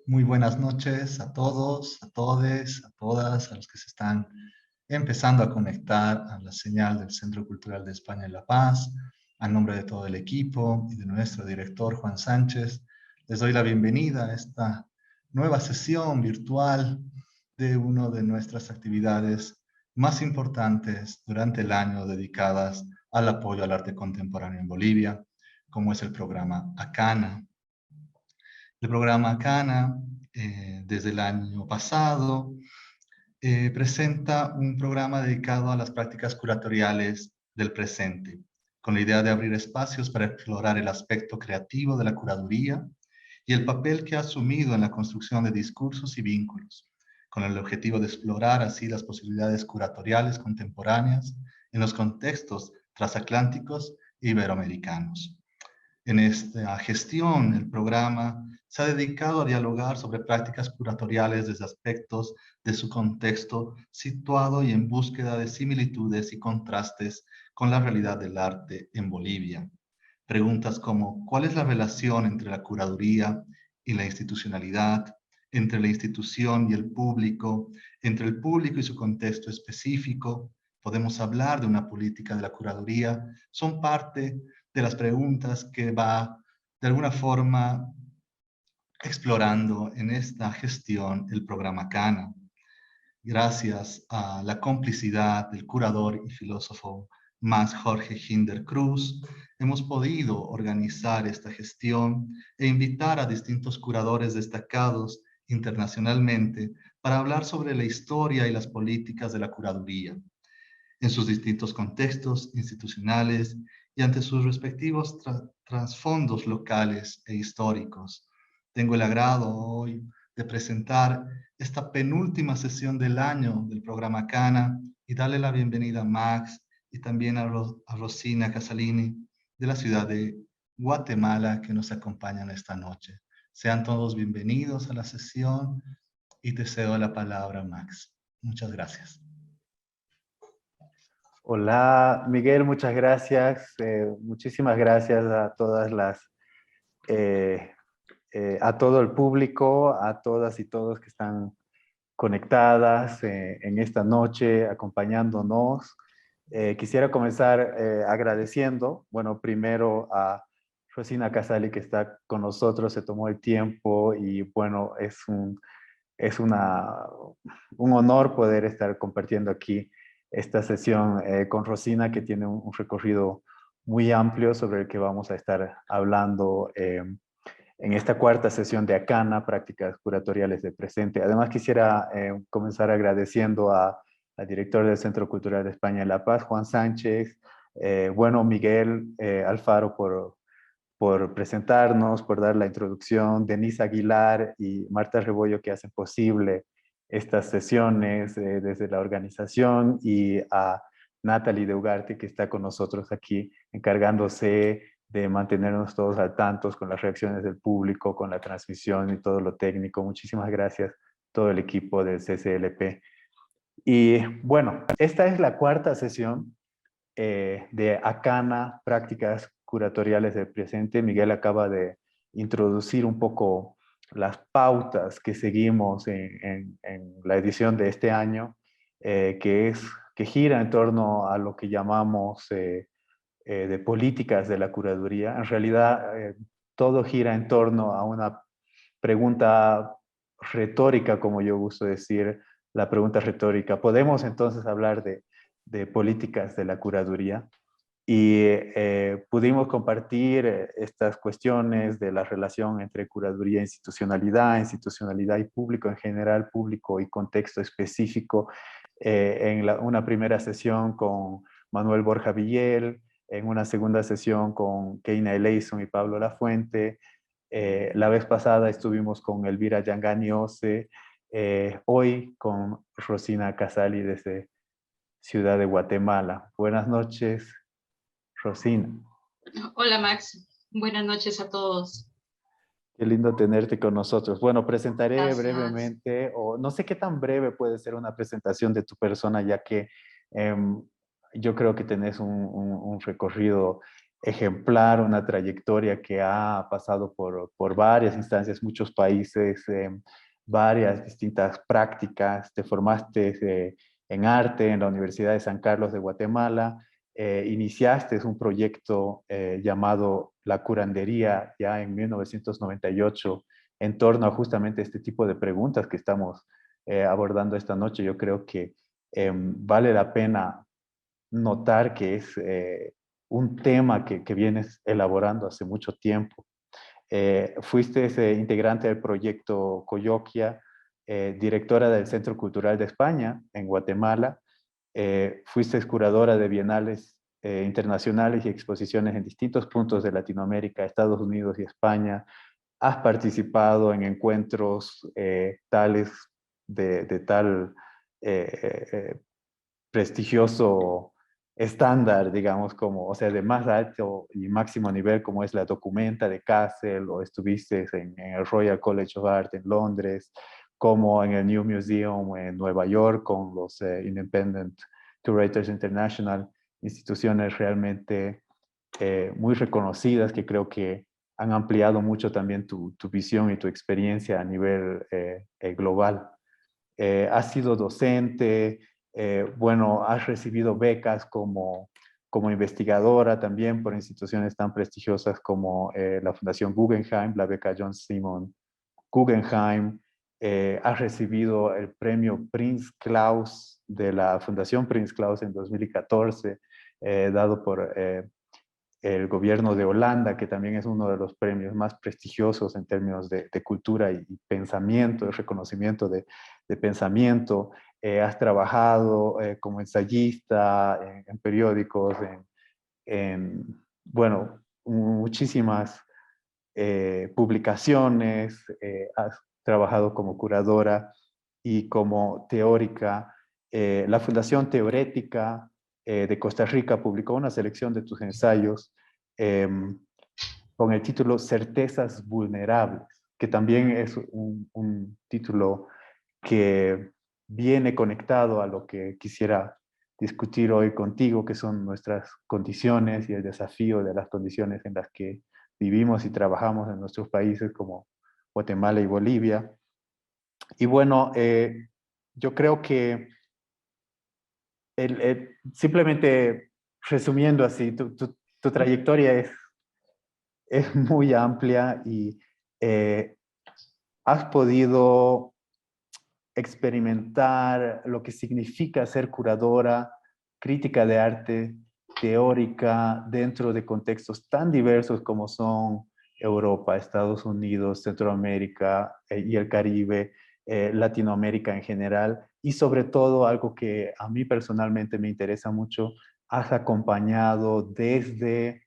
Muy buenas noches a todos, a todes, a todas, a los que se están empezando a conectar a la señal del Centro Cultural de España en La Paz. A nombre de todo el equipo y de nuestro director Juan Sánchez, les doy la bienvenida a esta nueva sesión virtual de una de nuestras actividades más importantes durante el año dedicadas al apoyo al arte contemporáneo en Bolivia, como es el programa ACANA. El programa CANA, desde el año pasado, presenta un programa dedicado a las prácticas curatoriales del presente, con la idea de abrir espacios para explorar el aspecto creativo de la curaduría y el papel que ha asumido en la construcción de discursos y vínculos, con el objetivo de explorar así las posibilidades curatoriales contemporáneas en los contextos transatlánticos e iberoamericanos. En esta gestión, el programa se ha dedicado a dialogar sobre prácticas curatoriales desde aspectos de su contexto situado y en búsqueda de similitudes y contrastes con la realidad del arte en Bolivia. Preguntas como ¿cuál es la relación entre la curaduría y la institucionalidad, entre la institución y el público, entre el público y su contexto específico? ¿Podemos hablar de una política de la curaduría? Son parte de las preguntas que va de alguna forma explorando en esta gestión el programa CANA. Gracias a la complicidad del curador y filósofo Max Jorge Hinder Cruz, hemos podido organizar esta gestión e invitar a distintos curadores destacados internacionalmente para hablar sobre la historia y las políticas de la curaduría en sus distintos contextos institucionales y ante sus respectivos trasfondos locales e históricos. Tengo el agrado hoy de presentar esta penúltima sesión del año del programa CANA y darle la bienvenida a Max y también a Rosina Casalini de la ciudad de Guatemala que nos acompañan esta noche. Sean todos bienvenidos a la sesión y te cedo la palabra, Max. Muchas gracias. Hola, Miguel, muchas gracias. Muchísimas gracias a todas a todo el público, a todas y todos que están conectadas en esta noche, acompañándonos. Quisiera comenzar agradeciendo, bueno, primero a Rosina Casali que está con nosotros, se tomó el tiempo y bueno, es un honor poder estar compartiendo aquí esta sesión con Rosina, que tiene un recorrido muy amplio sobre el que vamos a estar hablando en esta cuarta sesión de ACANA, Prácticas Curatoriales del Presente. Además, quisiera comenzar agradeciendo al director del Centro Cultural de España en La Paz, Juan Sánchez, bueno, Miguel Alfaro por presentarnos, por dar la introducción, Denise Aguilar y Marta Rebollo que hacen posible estas sesiones desde la organización, y a Natalie de Ugarte que está con nosotros aquí encargándose de mantenernos todos al tanto con las reacciones del público, con la transmisión y todo lo técnico. Muchísimas gracias todo el equipo del CCLP. Y bueno, esta es la cuarta sesión de ACANA, Prácticas Curatoriales del Presente. Miguel acaba de introducir un poco las pautas que seguimos en la edición de este año, que gira en torno a lo que llamamos de políticas de la curaduría. En realidad, todo gira en torno a una pregunta retórica, como yo gusto decir, la pregunta retórica. ¿Podemos entonces hablar de políticas de la curaduría? Y pudimos compartir estas cuestiones de la relación entre curaduría e institucionalidad y público en general, público y contexto específico, en una primera sesión con Manuel Borja Villel, en una segunda sesión con Keina Eleison y Pablo Lafuente. La vez pasada estuvimos con Elvira Yangani Ose, hoy con Rosina Casali desde Ciudad de Guatemala. Buenas noches, Rosina. Hola Max, buenas noches a todos. Qué lindo tenerte con nosotros. Bueno, presentaré Gracias. brevemente, o no sé qué tan breve puede ser una presentación de tu persona, ya que yo creo que tenés un recorrido ejemplar, una trayectoria que ha pasado por varias instancias, muchos países, varias distintas prácticas. Te formaste en arte en la Universidad de San Carlos de Guatemala, iniciaste un proyecto llamado La Curandería ya en 1998 en torno a justamente este tipo de preguntas que estamos abordando esta noche. Yo creo que vale la pena notar que es un tema que vienes elaborando hace mucho tiempo. Fuiste integrante del proyecto Coyoquia, directora del Centro Cultural de España en Guatemala. Fuiste curadora de bienales internacionales y exposiciones en distintos puntos de Latinoamérica, Estados Unidos y España. Has participado en encuentros tales de tal prestigioso estándar, digamos, como, o sea, de más alto y máximo nivel, como es la Documenta de Kassel, o estuviste en el Royal College of Art en Londres, como en el New Museum en Nueva York, con los Independent Curators International, instituciones realmente muy reconocidas que creo que han ampliado mucho también tu visión y tu experiencia a nivel global. Has sido docente, bueno, has recibido becas como investigadora también por instituciones tan prestigiosas como la Fundación Guggenheim, la beca John Simon Guggenheim. Has recibido el premio Prince Claus de la Fundación Prince Claus en 2014, dado por el gobierno de Holanda, que también es uno de los premios más prestigiosos en términos de cultura y pensamiento, el reconocimiento de pensamiento. Has trabajado como ensayista en periódicos, bueno, muchísimas publicaciones. Has trabajado como curadora y como teórica. La Fundación Teorética de Costa Rica publicó una selección de tus ensayos eh, con el título Certezas Vulnerables, que también es un título que viene conectado a lo que quisiera discutir hoy contigo, que son nuestras condiciones y el desafío de las condiciones en las que vivimos y trabajamos en nuestros países como Guatemala y Bolivia. Y bueno, yo creo que simplemente resumiendo así, tu trayectoria es muy amplia y eh, has podido experimentar lo que significa ser curadora, crítica de arte, teórica, dentro de contextos tan diversos como son Europa, Estados Unidos, Centroamérica y el Caribe, Latinoamérica en general, y sobre todo algo que a mí personalmente me interesa mucho, has acompañado desde,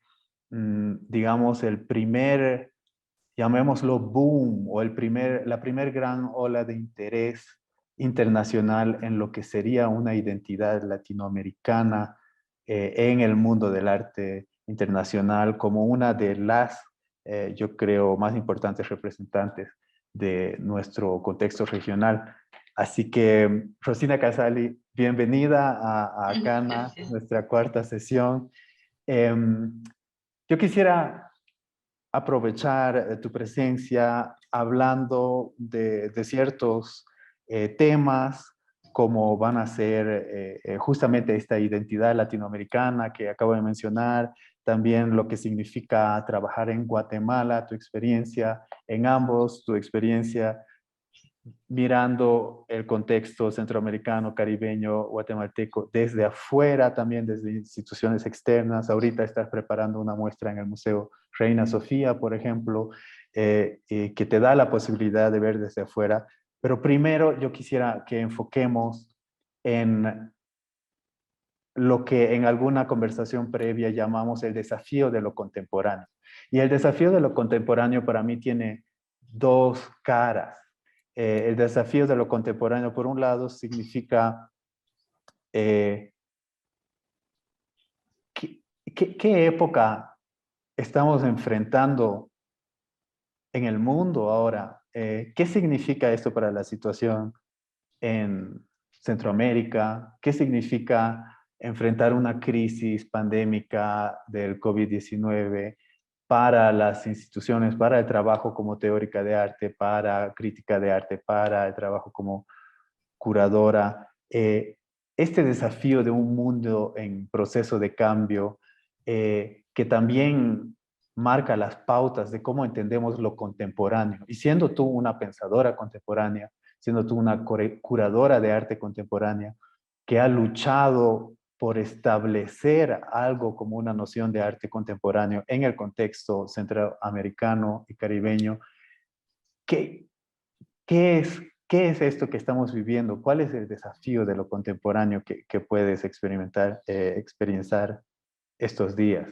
digamos, el primer, llamémoslo boom, o la primer gran ola de interés internacional en lo que sería una identidad latinoamericana en el mundo del arte internacional, como una de las, yo creo, más importantes representantes de nuestro contexto regional. Así que, Rosina Casali, bienvenida a Cana, Gracias. nuestra cuarta sesión. Yo quisiera aprovechar tu presencia hablando de ciertos temas como van a ser justamente esta identidad latinoamericana que acabo de mencionar, también lo que significa trabajar en Guatemala, tu experiencia en ambos, tu experiencia mirando el contexto centroamericano, caribeño, guatemalteco, desde afuera, también desde instituciones externas. Ahorita estás preparando una muestra en el Museo Reina Sofía, por ejemplo, que te da la posibilidad de ver desde afuera. Pero primero yo quisiera que enfoquemos en lo que en alguna conversación previa llamamos el desafío de lo contemporáneo. Y el desafío de lo contemporáneo para mí tiene dos caras. El desafío de lo contemporáneo, por un lado, significa ¿qué época estamos enfrentando en el mundo ahora? ¿Qué significa esto para la situación en Centroamérica? ¿Qué significa enfrentar una crisis pandémica del COVID-19 para las instituciones, para el trabajo como teórica de arte, para crítica de arte, para el trabajo como curadora. Este desafío de un mundo en proceso de cambio que también marca las pautas de cómo entendemos lo contemporáneo. Y siendo tú una pensadora contemporánea, siendo tú una curadora de arte contemporánea, que ha luchado por establecer algo como una noción de arte contemporáneo en el contexto centroamericano y caribeño, ¿qué, qué es esto que estamos viviendo? ¿Cuál es el desafío de lo contemporáneo que puedes experienciar estos días?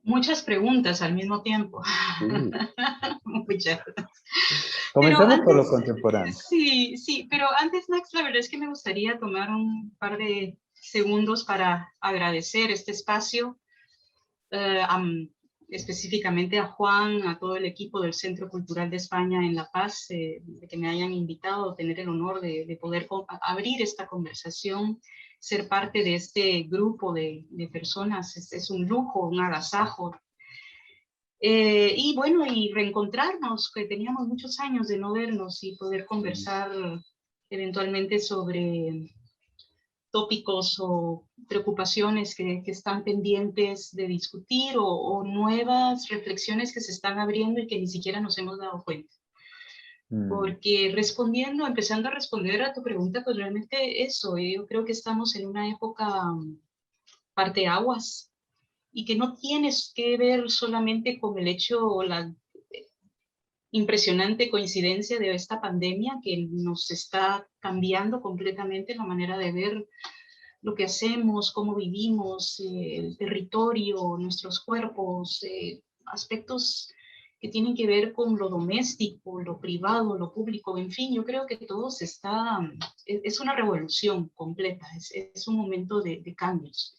Muchas preguntas al mismo tiempo. Sí. Muchas. Pero Comencemos por lo antes, contemporáneo. sí, pero antes, Max, la verdad es que me gustaría tomar un par de segundos para agradecer este espacio, eh, am- específicamente a Juan, a todo el equipo del Centro Cultural de España en La Paz, de que me hayan invitado, tener el honor de poder abrir esta conversación, ser parte de este grupo de personas. Es un lujo, un agasajo. Y bueno, y reencontrarnos, que teníamos muchos años de no vernos y poder conversar eventualmente sobre tópicos o preocupaciones que están pendientes de discutir o nuevas reflexiones que se están abriendo y que ni siquiera nos hemos dado cuenta. Porque respondiendo, empezando a responder a tu pregunta, pues realmente eso, yo creo que estamos en una época parteaguas y que no tienes que ver solamente con el hecho o la impresionante coincidencia de esta pandemia que nos está cambiando completamente la manera de ver lo que hacemos, cómo vivimos, el territorio, nuestros cuerpos, aspectos que tienen que ver con lo doméstico, lo privado, lo público, en fin, yo creo que todo se está, es una revolución completa, es un momento de cambios.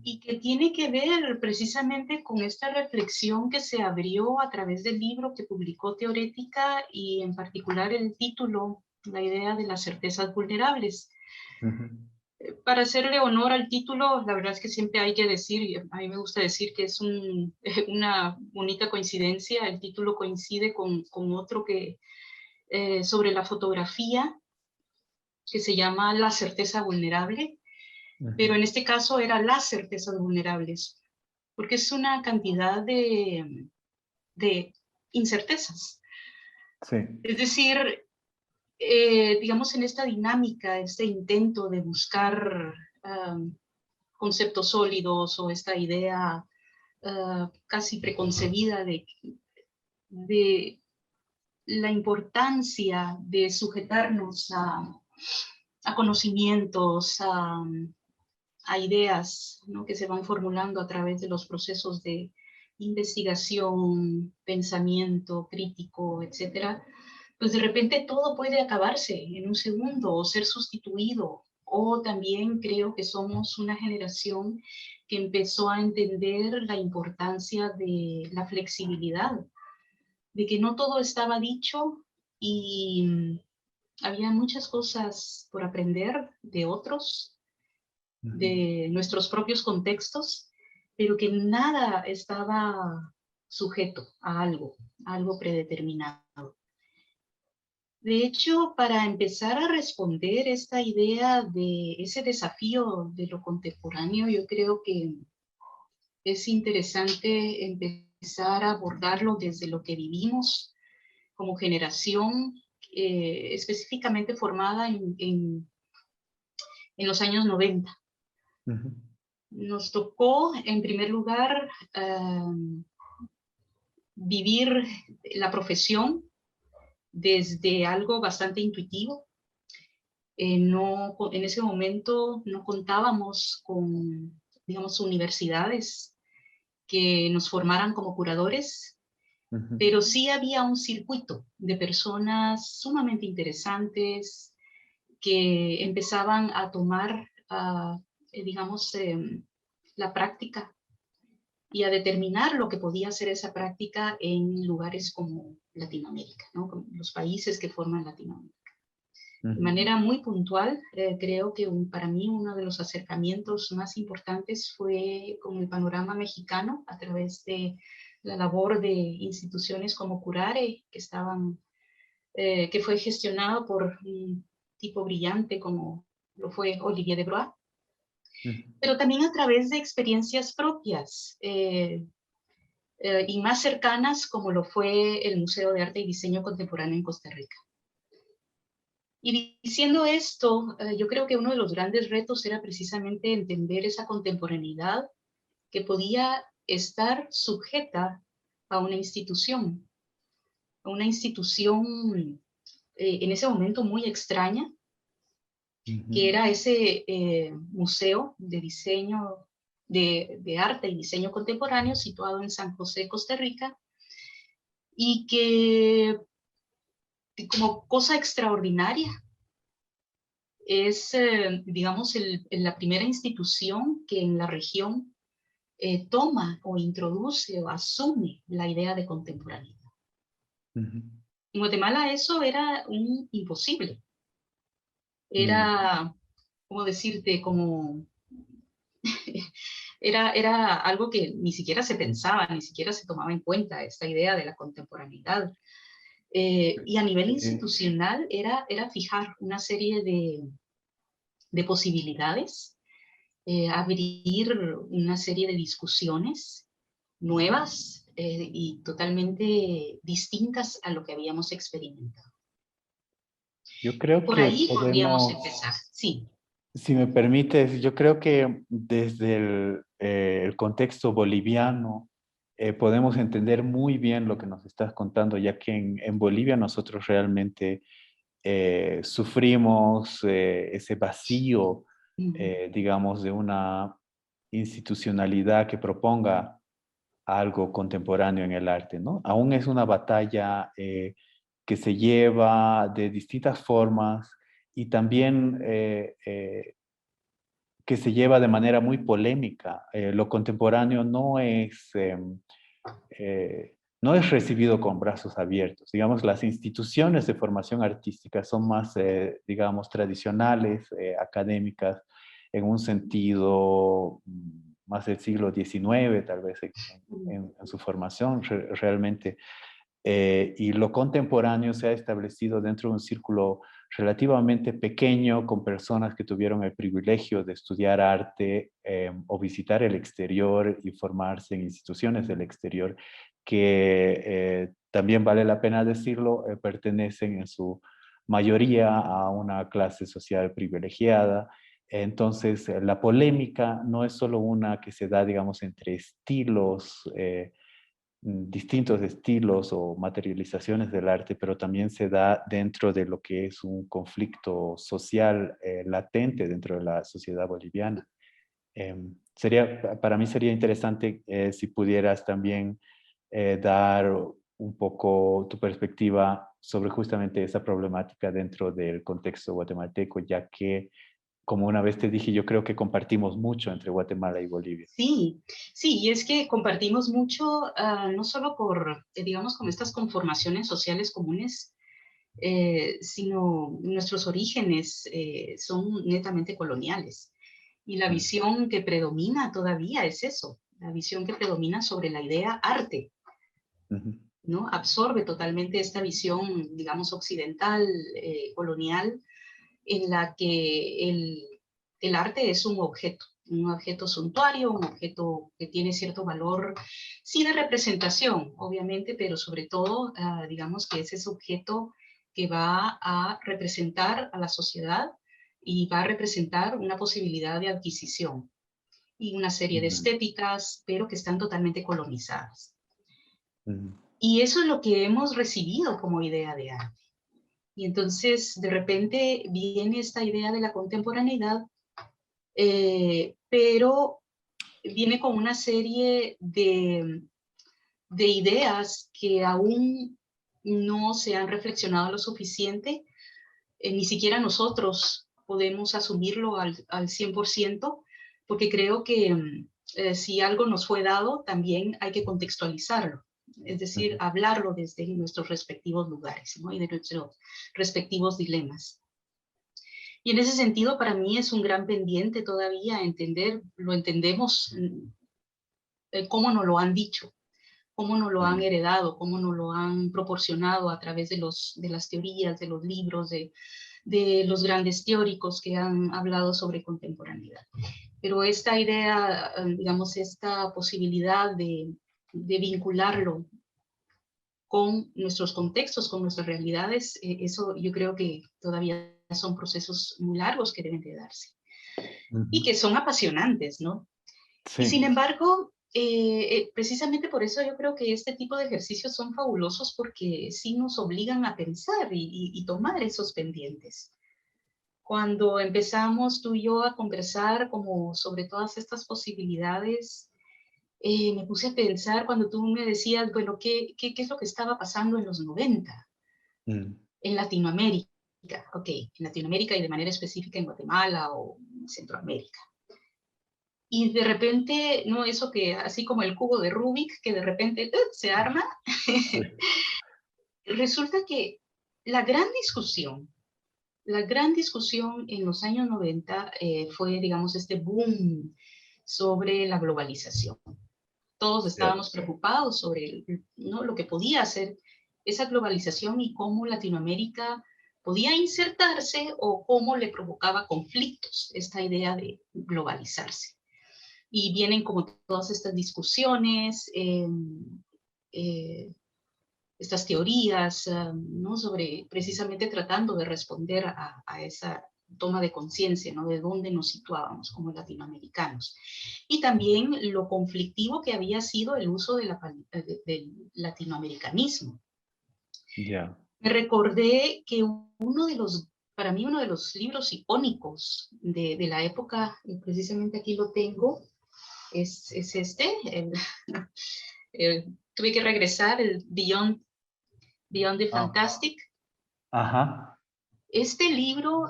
Y que tiene que ver precisamente con esta reflexión que se abrió a través del libro que publicó Teorética y en particular el título, la idea de las certezas vulnerables. Para hacerle honor al título, la verdad es que siempre hay que decir, y a mí me gusta decir que es una bonita coincidencia, el título coincide con otro que, sobre la fotografía, que se llama La certeza vulnerable, pero en este caso era las certezas vulnerables, porque es una cantidad de incertezas. Sí. Es decir, digamos en esta dinámica, este intento de buscar conceptos sólidos o esta idea casi preconcebida de la importancia de sujetarnos a conocimientos, a ideas, ¿no?, que se van formulando a través de los procesos de investigación, pensamiento crítico, etcétera, pues de repente todo puede acabarse en un segundo o ser sustituido. O también creo que somos una generación que empezó a entender la importancia de la flexibilidad, de que no todo estaba dicho y había muchas cosas por aprender de otros, de nuestros propios contextos, pero que nada estaba sujeto a algo predeterminado. De hecho, para empezar a responder esta idea de ese desafío de lo contemporáneo, yo creo que es interesante empezar a abordarlo desde lo que vivimos como generación, específicamente formada en los años 90. Nos tocó, en primer lugar, vivir la profesión desde algo bastante intuitivo. En ese momento no contábamos con, digamos, universidades que nos formaran como curadores, pero sí había un circuito de personas sumamente interesantes que empezaban a tomar, digamos, la práctica y a determinar lo que podía ser esa práctica en lugares como Latinoamérica, ¿no?, como los países que forman Latinoamérica. De manera muy puntual, creo que para mí uno de los acercamientos más importantes fue con el panorama mexicano a través de la labor de instituciones como Curare, que fue gestionado por un tipo brillante como lo fue Olivier Debrois, pero también a través de experiencias propias y más cercanas como lo fue el Museo de Arte y Diseño Contemporáneo en Costa Rica. Y diciendo esto, yo creo que uno de los grandes retos era precisamente entender esa contemporaneidad que podía estar sujeta a una institución en ese momento muy extraña, que era ese museo de diseño, de arte y diseño contemporáneo situado en San José, Costa Rica, y que como cosa extraordinaria es, digamos, la primera institución que en la región toma o introduce o asume la idea de contemporaneidad. En Guatemala eso era un imposible. Era, ¿cómo decirte? Era algo que ni siquiera se pensaba, ni siquiera se tomaba en cuenta, esta idea de la contemporaneidad. Y a nivel institucional era fijar una serie de posibilidades, abrir una serie de discusiones nuevas y totalmente distintas a lo que habíamos experimentado. Yo creo Por que ahí podríamos podemos, empezar, sí. si me permites, yo creo que desde el contexto boliviano podemos entender muy bien lo que nos estás contando, ya que en Bolivia nosotros realmente sufrimos ese vacío, digamos, de una institucionalidad que proponga algo contemporáneo en el arte, ¿no? Aún es una batalla que se lleva de distintas formas y también que se lleva de manera muy polémica. Lo contemporáneo no es recibido con brazos abiertos. Digamos, las instituciones de formación artística son más, digamos, tradicionales, académicas, en un sentido más del siglo XIX, tal vez en su formación realmente. Y lo contemporáneo se ha establecido dentro de un círculo relativamente pequeño con personas que tuvieron el privilegio de estudiar arte o visitar el exterior y formarse en instituciones del exterior que también vale la pena decirlo, pertenecen en su mayoría a una clase social privilegiada. Entonces, la polémica no es solo una que se da, digamos, entre estilos, distintos estilos o materializaciones del arte, pero también se da dentro de lo que es un conflicto social latente dentro de la sociedad boliviana. Para mí sería interesante si pudieras también dar un poco tu perspectiva sobre justamente esa problemática dentro del contexto guatemalteco, ya que, como una vez te dije, yo creo que compartimos mucho entre Guatemala y Bolivia. Sí, sí, y es que compartimos mucho, no solo por, digamos, con estas conformaciones sociales comunes, sino nuestros orígenes son netamente coloniales. Y la visión que predomina todavía es eso, la visión que predomina sobre la idea arte, ¿no? Absorbe totalmente esta visión, digamos, occidental, colonial, en la que el arte es un objeto suntuario, un objeto que tiene cierto valor, sí de representación, obviamente, pero sobre todo, digamos que es ese objeto que va a representar a la sociedad y va a representar una posibilidad de adquisición y una serie de estéticas, pero que están totalmente colonizadas. Y eso es lo que hemos recibido como idea de arte. Y entonces, de repente, viene esta idea de la contemporaneidad, pero viene con una serie de ideas que aún no se han reflexionado lo suficiente. Ni siquiera nosotros podemos asumirlo al 100%, porque creo que si algo nos fue dado, también hay que contextualizarlo. Es decir, hablarlo desde nuestros respectivos lugares, ¿no? Y de nuestros respectivos dilemas. Y en ese sentido, para mí es un gran pendiente todavía entender, lo entendemos, cómo nos lo han dicho, cómo nos lo han heredado, cómo nos lo han proporcionado a través de las teorías, de los libros, de los grandes teóricos que han hablado sobre contemporaneidad. Pero esta idea, digamos, esta posibilidad de vincularlo con nuestros contextos, con nuestras realidades, eso yo creo que todavía son procesos muy largos que deben de darse. Y que son apasionantes, ¿no? Sí. Y sin embargo, precisamente por eso yo creo que este tipo de ejercicios son fabulosos, porque sí nos obligan a pensar y tomar esos pendientes. Cuando empezamos tú y yo a conversar como sobre todas estas posibilidades, me puse a pensar cuando tú me decías, bueno, ¿qué es lo que estaba pasando en los 90 en Latinoamérica? Ok, en Latinoamérica y de manera específica en Guatemala o Centroamérica. Y de repente, no, eso que así como el cubo de Rubik, que de repente se arma, Sí. resulta que la gran discusión en los años 90 fue, digamos, este boom sobre la globalización. Todos estábamos preocupados sobre, ¿no?, lo que podía hacer esa globalización y cómo Latinoamérica podía insertarse o cómo le provocaba conflictos esta idea de globalizarse. Y vienen como todas estas discusiones, estas teorías, ¿no?, sobre precisamente tratando de responder a esa toma de conciencia, ¿no?, de dónde nos situábamos como latinoamericanos. Y también lo conflictivo que había sido el uso del latinoamericanismo. Yeah. Me recordé que para mí uno de los libros icónicos de la época, y precisamente aquí lo tengo, es este, tuve que regresar, el Beyond the Fantastic. Ajá. Este libro,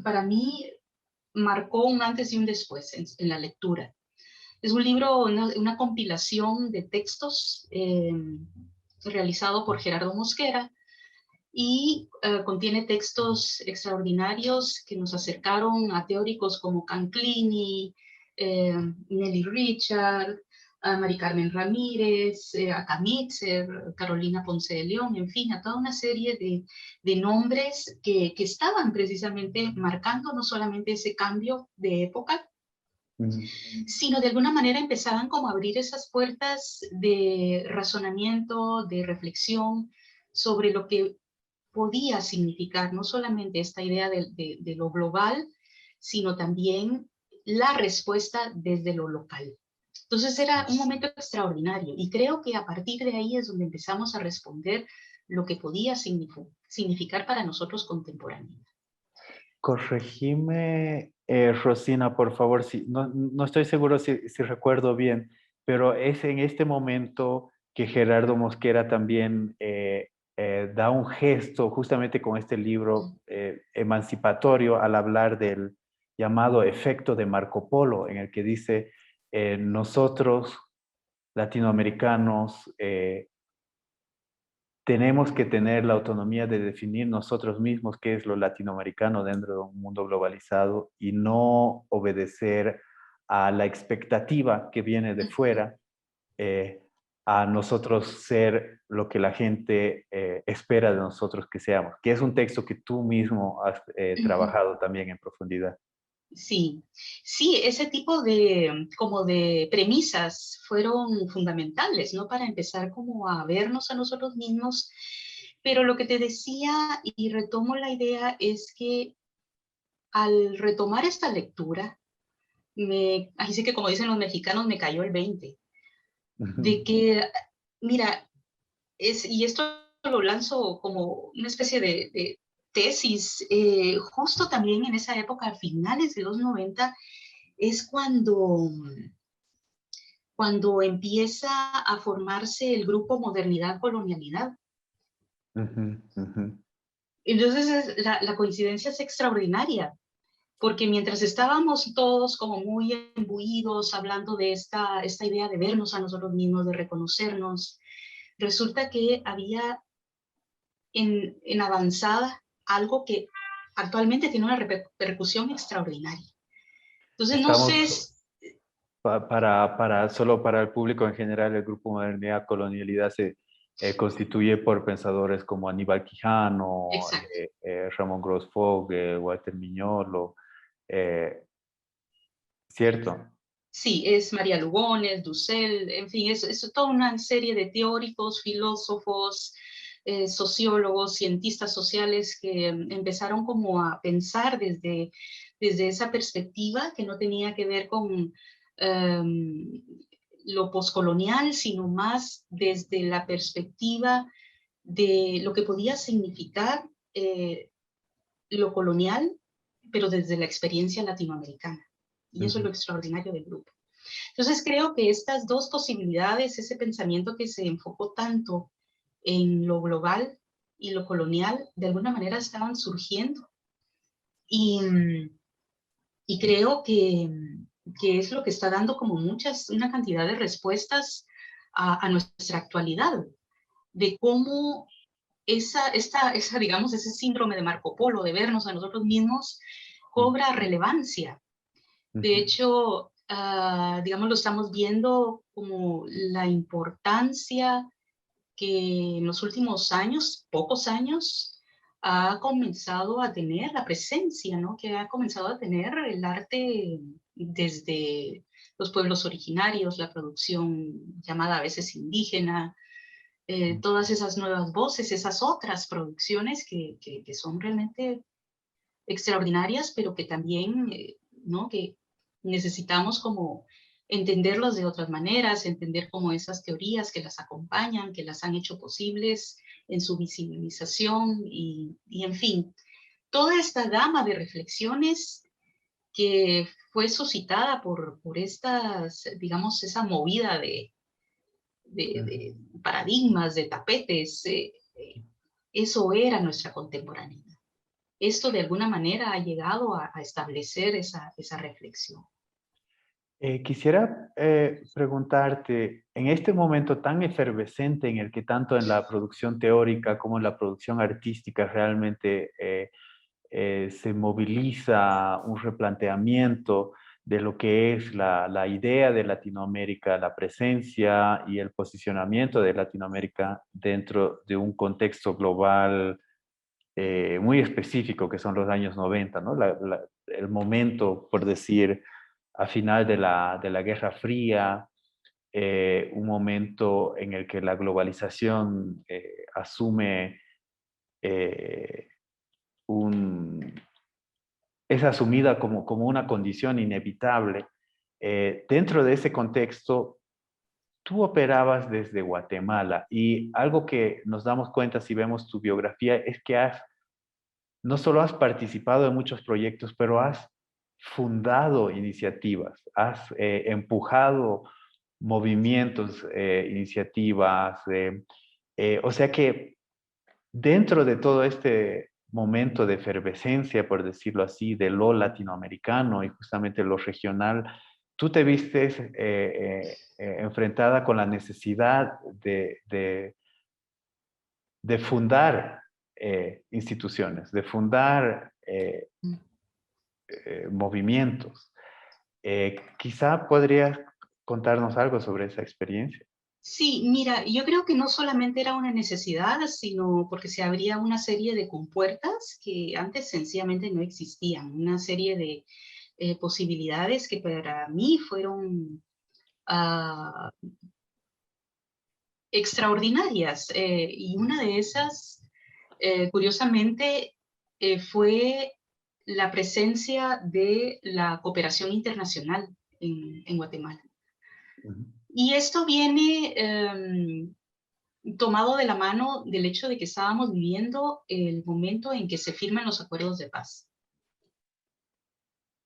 para mí, marcó un antes y un después en la lectura. Es un libro, una compilación de textos realizado por Gerardo Mosquera, y contiene textos extraordinarios que nos acercaron a teóricos como Canclini, Nelly Richard, a Mari Carmen Ramírez, a Kamitzer, Carolina Ponce de León, en fin, a toda una serie de nombres que estaban precisamente marcando no solamente ese cambio de época, sino de alguna manera empezaban como a abrir esas puertas de razonamiento, de reflexión sobre lo que podía significar no solamente esta idea de lo global, sino también la respuesta desde lo local. Entonces era un momento extraordinario, y creo que a partir de ahí es donde empezamos a responder lo que podía significar para nosotros contemporáneos. Corregime, Rosina, por favor, si, no estoy seguro si recuerdo bien, pero es en este momento que Gerardo Mosquera también da un gesto justamente con este libro emancipatorio al hablar del llamado efecto de Marco Polo, en el que dice, nosotros, latinoamericanos, tenemos que tener la autonomía de definir nosotros mismos qué es lo latinoamericano dentro de un mundo globalizado y no obedecer a la expectativa que viene de fuera, a nosotros ser lo que la gente espera de nosotros que seamos, que es un texto que tú mismo has trabajado también en profundidad. Sí, sí, ese tipo como de premisas fueron fundamentales, ¿no?, para empezar como a vernos a nosotros mismos. Pero lo que te decía, y retomo la idea, es que al retomar esta lectura, así que como dicen los mexicanos, me cayó el 20, de que, mira, y esto lo lanzo como una especie de tesis, justo también en esa época, a finales de los 90, es cuando empieza a formarse el grupo Modernidad-Colonialidad. Entonces la coincidencia es extraordinaria, porque mientras estábamos todos como muy imbuidos hablando de esta idea de vernos a nosotros mismos, de reconocernos, resulta que había en avanzada algo que actualmente tiene una repercusión extraordinaria. Entonces, no sé... Estamos, solo para el público en general, el Grupo Modernidad Colonialidad se constituye por pensadores como Aníbal Quijano, Exacto. Ramón Grossfogel, Walter Miñolo, ¿cierto? Sí, es María Lugones, Dussel, en fin, es toda una serie de teóricos, filósofos, sociólogos, cientistas sociales que empezaron como a pensar desde esa perspectiva que no tenía que ver con lo poscolonial, sino más desde la perspectiva de lo que podía significar lo colonial, pero desde la experiencia latinoamericana. Y eso es lo extraordinario del grupo. Entonces creo que estas dos posibilidades, ese pensamiento que se enfocó tanto en lo global y lo colonial, de alguna manera estaban surgiendo. Y creo que es lo que está dando como una cantidad de respuestas a nuestra actualidad, de cómo digamos, ese síndrome de Marco Polo, de vernos a nosotros mismos, cobra relevancia. De hecho, digamos, lo estamos viendo como la importancia que en los últimos años, pocos años, ha comenzado a tener la presencia, ¿no? Que ha comenzado a tener el arte desde los pueblos originarios, la producción llamada a veces indígena, todas esas nuevas voces, esas otras producciones que son realmente extraordinarias, pero que también, ¿no? Que necesitamos como entenderlas de otras maneras, entender como esas teorías que las acompañan, que las han hecho posibles en su visibilización y en fin, toda esta gama de reflexiones que fue suscitada por estas, digamos, esa movida de paradigmas, de tapetes, eso era nuestra contemporaneidad. Esto de alguna manera ha llegado a establecer esa reflexión. Quisiera preguntarte, en este momento tan efervescente en el que tanto en la producción teórica como en la producción artística realmente se moviliza un replanteamiento de lo que es la idea de Latinoamérica, la presencia y el posicionamiento de Latinoamérica dentro de un contexto global muy específico que son los años 90, ¿no? El momento, por decir, a final de la Guerra Fría, un momento en el que la globalización asume es asumida como una condición inevitable. Dentro de ese contexto, tú operabas desde Guatemala y algo que nos damos cuenta si vemos tu biografía es que no solo has participado en muchos proyectos, pero has fundado iniciativas, has empujado movimientos, iniciativas. O sea que dentro de todo este momento de efervescencia, por decirlo así, de lo latinoamericano y justamente lo regional, tú te vistes enfrentada con la necesidad de fundar instituciones, de fundar movimientos. Quizá podrías contarnos algo sobre esa experiencia. Sí, mira, yo creo que no solamente era una necesidad, sino porque se abría una serie de compuertas que antes sencillamente no existían, una serie de posibilidades que para mí fueron extraordinarias. Y una de esas, curiosamente, fue la presencia de la cooperación internacional en Guatemala. Y esto viene tomado de la mano del hecho de que estábamos viviendo el momento en que se firman los acuerdos de paz.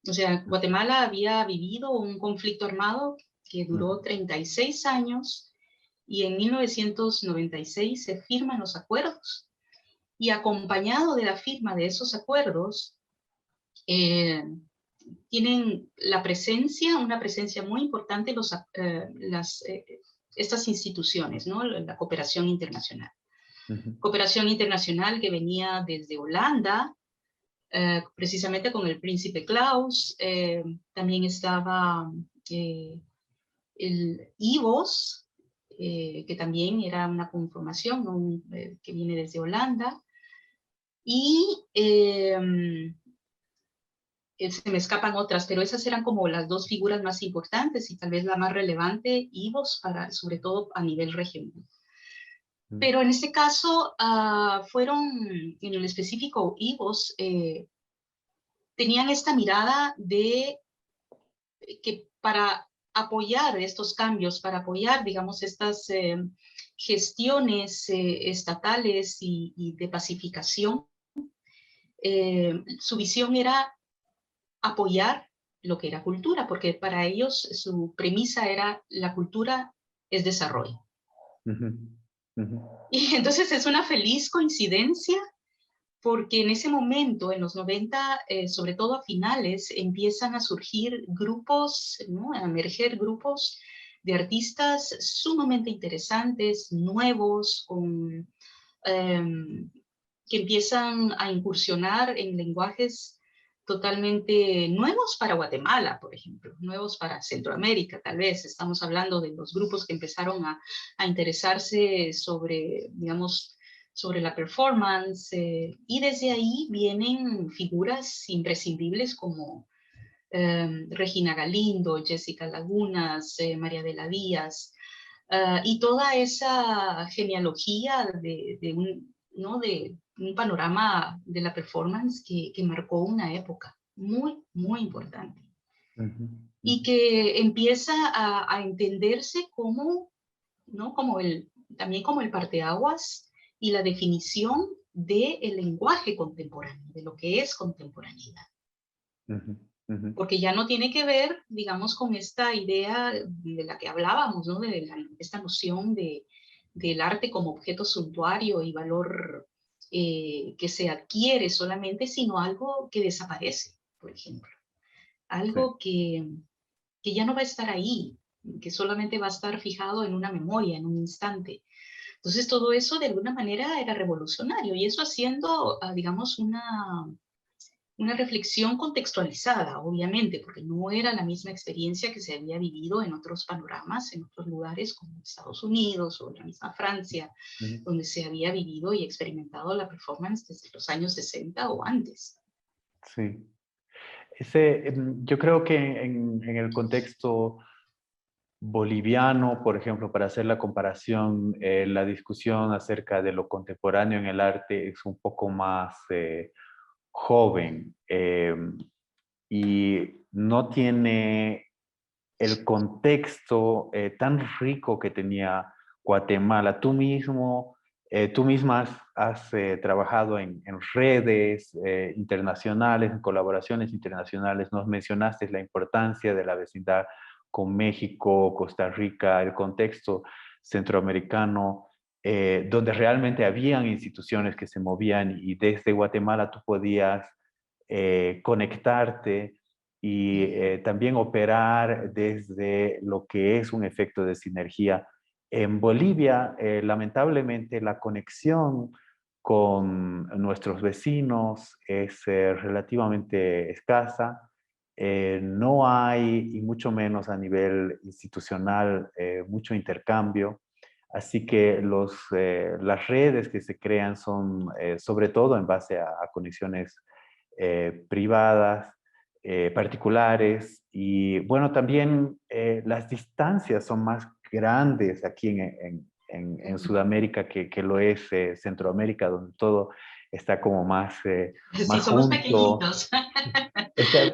O sea, Guatemala había vivido un conflicto armado que duró 36 años y en 1996 se firman los acuerdos. Y acompañado de la firma de esos acuerdos, tienen una presencia muy importante estas instituciones, ¿no? La cooperación internacional. Cooperación internacional que venía desde Holanda, precisamente con el príncipe Klaus. También estaba el IVOS, que también era una conformación, ¿no? Que viene desde Holanda. Y se me escapan otras, pero esas eran como las dos figuras más importantes y tal vez la más relevante, IVOS, sobre todo a nivel regional. Pero en este caso fueron, en el específico IVOS, tenían esta mirada de que para apoyar estos cambios, para apoyar, digamos, estas gestiones estatales y de pacificación, su visión era apoyar lo que era cultura, porque para ellos su premisa era la cultura es desarrollo. Y entonces es una feliz coincidencia porque en ese momento, en los 90, sobre todo a finales, empiezan a surgir grupos, ¿no? A emerger grupos de artistas sumamente interesantes, nuevos, que empiezan a incursionar en lenguajes totalmente nuevos para Guatemala, por ejemplo, nuevos para Centroamérica, tal vez. Estamos hablando de los grupos que empezaron a interesarse sobre, digamos, sobre la performance, y desde ahí vienen figuras imprescindibles como Regina Galindo, Jessica Lagunas, María de la Díaz, y toda esa genealogía ¿no? de un panorama de la performance que marcó una época muy, muy importante. Y que empieza a entenderse como, ¿no? También como el parteaguas y la definición del lenguaje contemporáneo, de lo que es contemporaneidad. Porque ya no tiene que ver, digamos, con esta idea de la que hablábamos, ¿no? De esta noción del arte como objeto suntuario y valor que se adquiere solamente, sino algo que desaparece, por ejemplo. Algo que ya no va a estar ahí, que solamente va a estar fijado en una memoria, en un instante. Entonces todo eso de alguna manera era revolucionario y eso haciendo, digamos, una reflexión contextualizada, obviamente, porque no era la misma experiencia que se había vivido en otros panoramas, en otros lugares como Estados Unidos o la misma Francia, donde se había vivido y experimentado la performance desde los años 60 o antes. Sí. Yo creo que en el contexto boliviano, por ejemplo, para hacer la comparación, la discusión acerca de lo contemporáneo en el arte es un poco más joven y no tiene el contexto tan rico que tenía Guatemala. Tú misma has trabajado en redes internacionales, en colaboraciones internacionales. Nos mencionaste la importancia de la vecindad con México, Costa Rica, el contexto centroamericano, donde realmente habían instituciones que se movían y desde Guatemala tú podías conectarte y también operar desde lo que es un efecto de sinergia. En Bolivia, lamentablemente, la conexión con nuestros vecinos es relativamente escasa. No hay, y mucho menos a nivel institucional, mucho intercambio. Así que las redes que se crean son sobre todo en base a conexiones privadas, particulares, y bueno, también las distancias son más grandes aquí en Sudamérica que lo es Centroamérica, donde todo está como más, Sí, más somos junto. pequeñitos.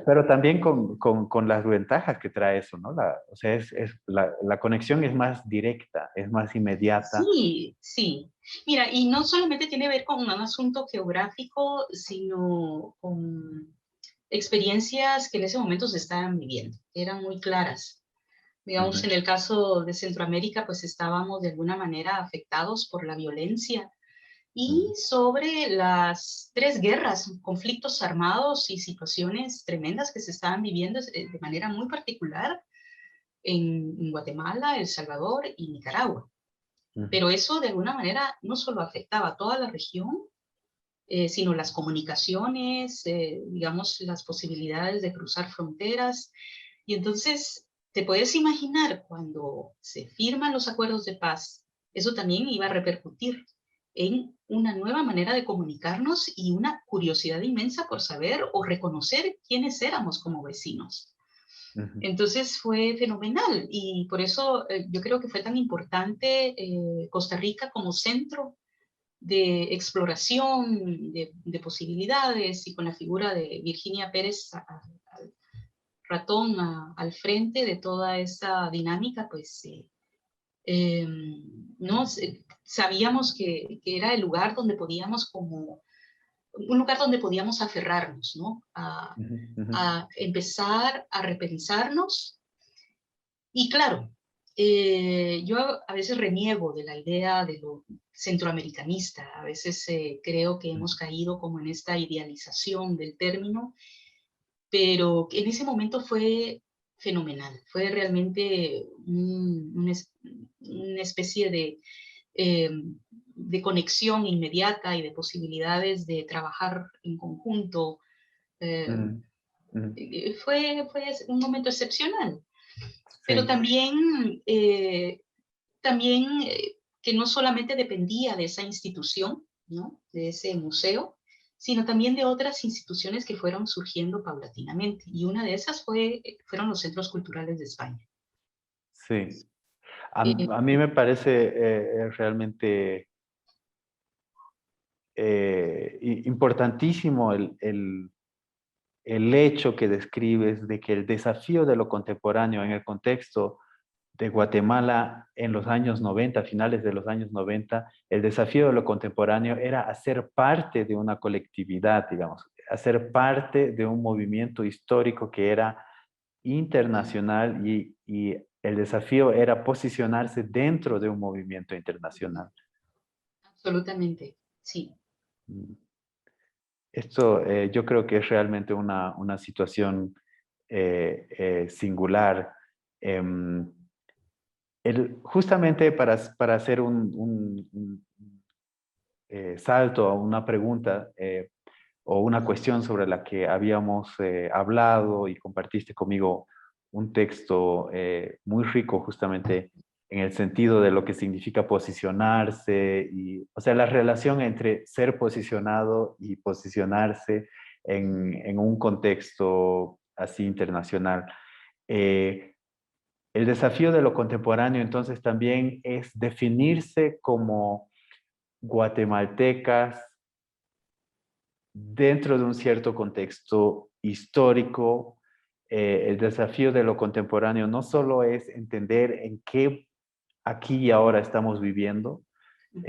Pero también con las ventajas que trae eso, ¿no? O sea, la conexión es más directa, es más inmediata. Sí, sí. Mira, y no solamente tiene que ver con un asunto geográfico, sino con experiencias que en ese momento se estaban viviendo, eran muy claras. Digamos, en el caso de Centroamérica, pues estábamos de alguna manera afectados por la violencia y sobre las 3 guerras, conflictos armados y situaciones tremendas que se estaban viviendo de manera muy particular en Guatemala, El Salvador y Nicaragua. Pero eso de alguna manera no solo afectaba a toda la región, sino las comunicaciones, digamos, las posibilidades de cruzar fronteras. Y entonces, te puedes imaginar cuando se firman los acuerdos de paz, eso también iba a repercutir en una nueva manera de comunicarnos y una curiosidad inmensa por saber o reconocer quiénes éramos como vecinos. Ujú. Entonces fue fenomenal y por eso yo creo que fue tan importante Costa Rica como centro de exploración de posibilidades y con la figura de Virginia Pérez al ratón al frente de toda esa dinámica, pues no sabíamos que era el lugar donde podíamos como un lugar donde podíamos aferrarnos, ¿no? Ujú, ujú. A empezar a repensarnos. Y claro, yo a veces reniego de la idea de lo centroamericanista, a veces creo que hemos caído como en esta idealización del término, pero en ese momento fue fenomenal, fue realmente una especie eh, de conexión inmediata y de posibilidades de trabajar en conjunto. eh, Mm, mm. fue un momento excepcional, pero Sí, también que no solamente dependía de esa institución, ¿no? De ese museo, sino también de otras instituciones que fueron surgiendo paulatinamente. Y una de esas fueron los centros culturales de España. sí. Eh, A mí me parece realmente importantísimo el hecho que describes de que el desafío de lo contemporáneo en el contexto de Guatemala en los años 90, finales de los años 90, el desafío de lo contemporáneo era hacer parte de una colectividad, digamos, hacer parte de un movimiento histórico que era internacional y el desafío era posicionarse dentro de un movimiento internacional. Absolutamente, sí. Mm. Esto yo creo que es realmente una situación singular. Em, justamente para hacer un salto a una pregunta o una cuestión sobre la que habíamos hablado y compartiste conmigo un texto muy rico justamente en el sentido de lo que significa posicionarse y, o sea, la relación entre ser posicionado y posicionarse en un contexto así internacional. Eh, el desafío de lo contemporáneo entonces también es definirse como guatemaltecas dentro de un cierto contexto histórico. El desafío de lo contemporáneo no solo es entender en qué aquí y ahora estamos viviendo, Ujú,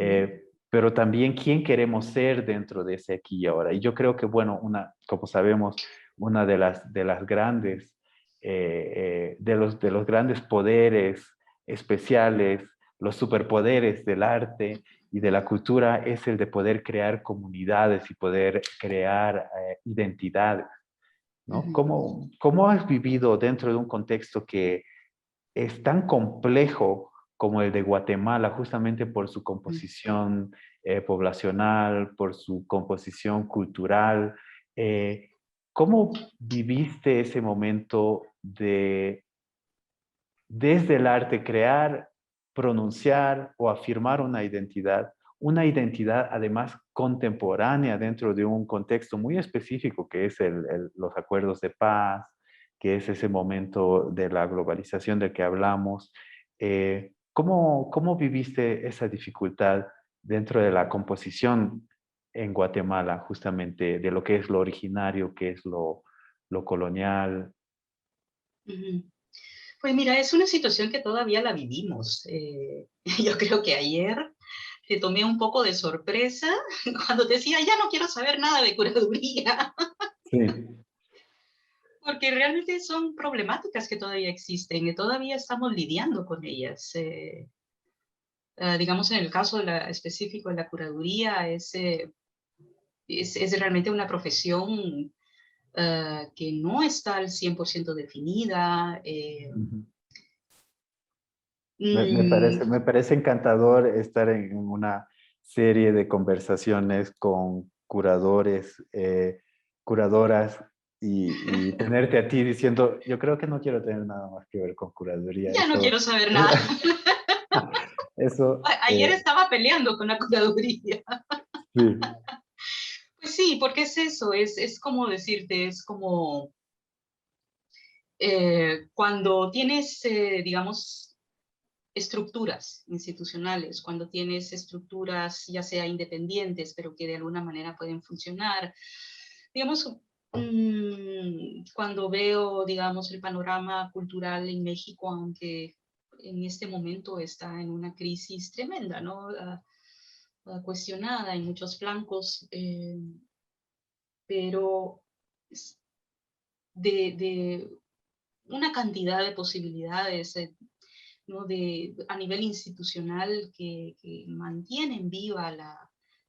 pero también quién queremos ser dentro de ese aquí y ahora. Y yo creo que, bueno, como sabemos, una de las grandes, de los grandes poderes especiales, los superpoderes del arte y de la cultura es el de poder crear comunidades y poder crear identidades, ¿no? ujú, Cómo has vivido dentro de un contexto que es tan complejo como el de Guatemala, justamente por su ujú. composición poblacional, por su composición cultural? Eh, ¿Cómo viviste ese momento de, desde el arte, crear, pronunciar o afirmar una identidad además contemporánea dentro de un contexto muy específico que es los acuerdos de paz, que es ese momento de la globalización del que hablamos? ¿Cómo viviste esa dificultad dentro de la composición en Guatemala, justamente de lo que es lo originario, que es lo colonial? Ujú. Pues mira, es una situación que todavía la vivimos. Yo creo que ayer te tomé un poco de sorpresa cuando te decía, ya no quiero saber nada de curaduría, Sí. porque realmente son problemáticas que todavía existen y todavía estamos lidiando con ellas. Digamos, en el caso específico de la curaduría, es realmente una profesión que no está al 100% definida. Ujú. Mm, Me parece encantador estar en una serie de conversaciones con curadores, curadoras, y tenerte a ti diciendo, yo creo que no quiero tener nada más que ver con curaduría. Ya no Eso, quiero saber nada. eso Ayer estaba peleando con la curaduría. sí. Pues sí, porque es eso, es como decirte, es como cuando tienes, digamos, estructuras institucionales, cuando tienes estructuras ya sea independientes, pero que de alguna manera pueden funcionar. Digamos, cuando veo, digamos, el panorama cultural en México, aunque en este momento está en una crisis tremenda, ¿no? Cuestionada en muchos flancos, pero de una cantidad de posibilidades, ¿no? A nivel institucional que mantienen viva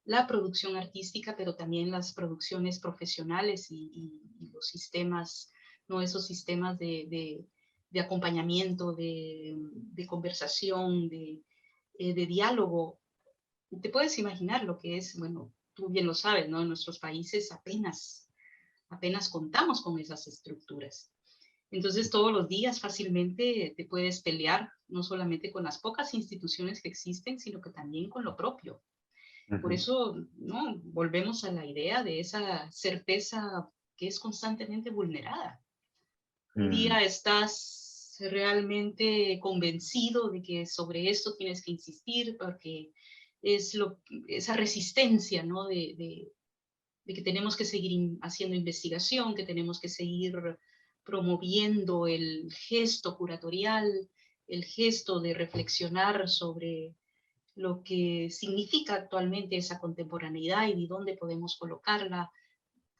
la producción artística, pero también las producciones profesionales y los sistemas, ¿no? Esos sistemas de acompañamiento, de conversación, de diálogo. Te puedes imaginar lo que es, bueno, tú bien lo sabes, ¿no? En nuestros países apenas contamos con esas estructuras. Entonces, todos los días fácilmente te puedes pelear, no solamente con las pocas instituciones que existen, sino que también con lo propio. Por eso, ¿no? Volvemos a la idea de esa certeza que es constantemente vulnerada. Un día estás realmente convencido de que sobre esto tienes que insistir porque es esa resistencia, ¿no? De que tenemos que seguir haciendo investigación, que tenemos que seguir promoviendo el gesto curatorial, el gesto de reflexionar sobre lo que significa actualmente esa contemporaneidad y de dónde podemos colocarla,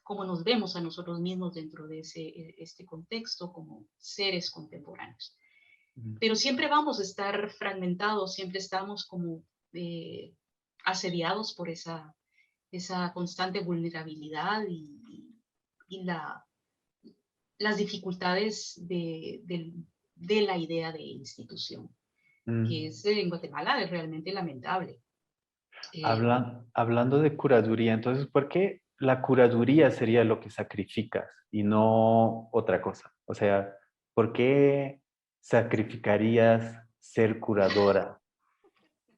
cómo nos vemos a nosotros mismos dentro de este contexto como seres contemporáneos. Pero siempre vamos a estar fragmentados, siempre estamos como asediados por esa constante vulnerabilidad y las dificultades de la idea de institución, que es en Guatemala es realmente lamentable. Hablando de curaduría, entonces, ¿por qué la curaduría sería lo que sacrificas y no otra cosa? O sea, ¿por qué sacrificarías ser curadora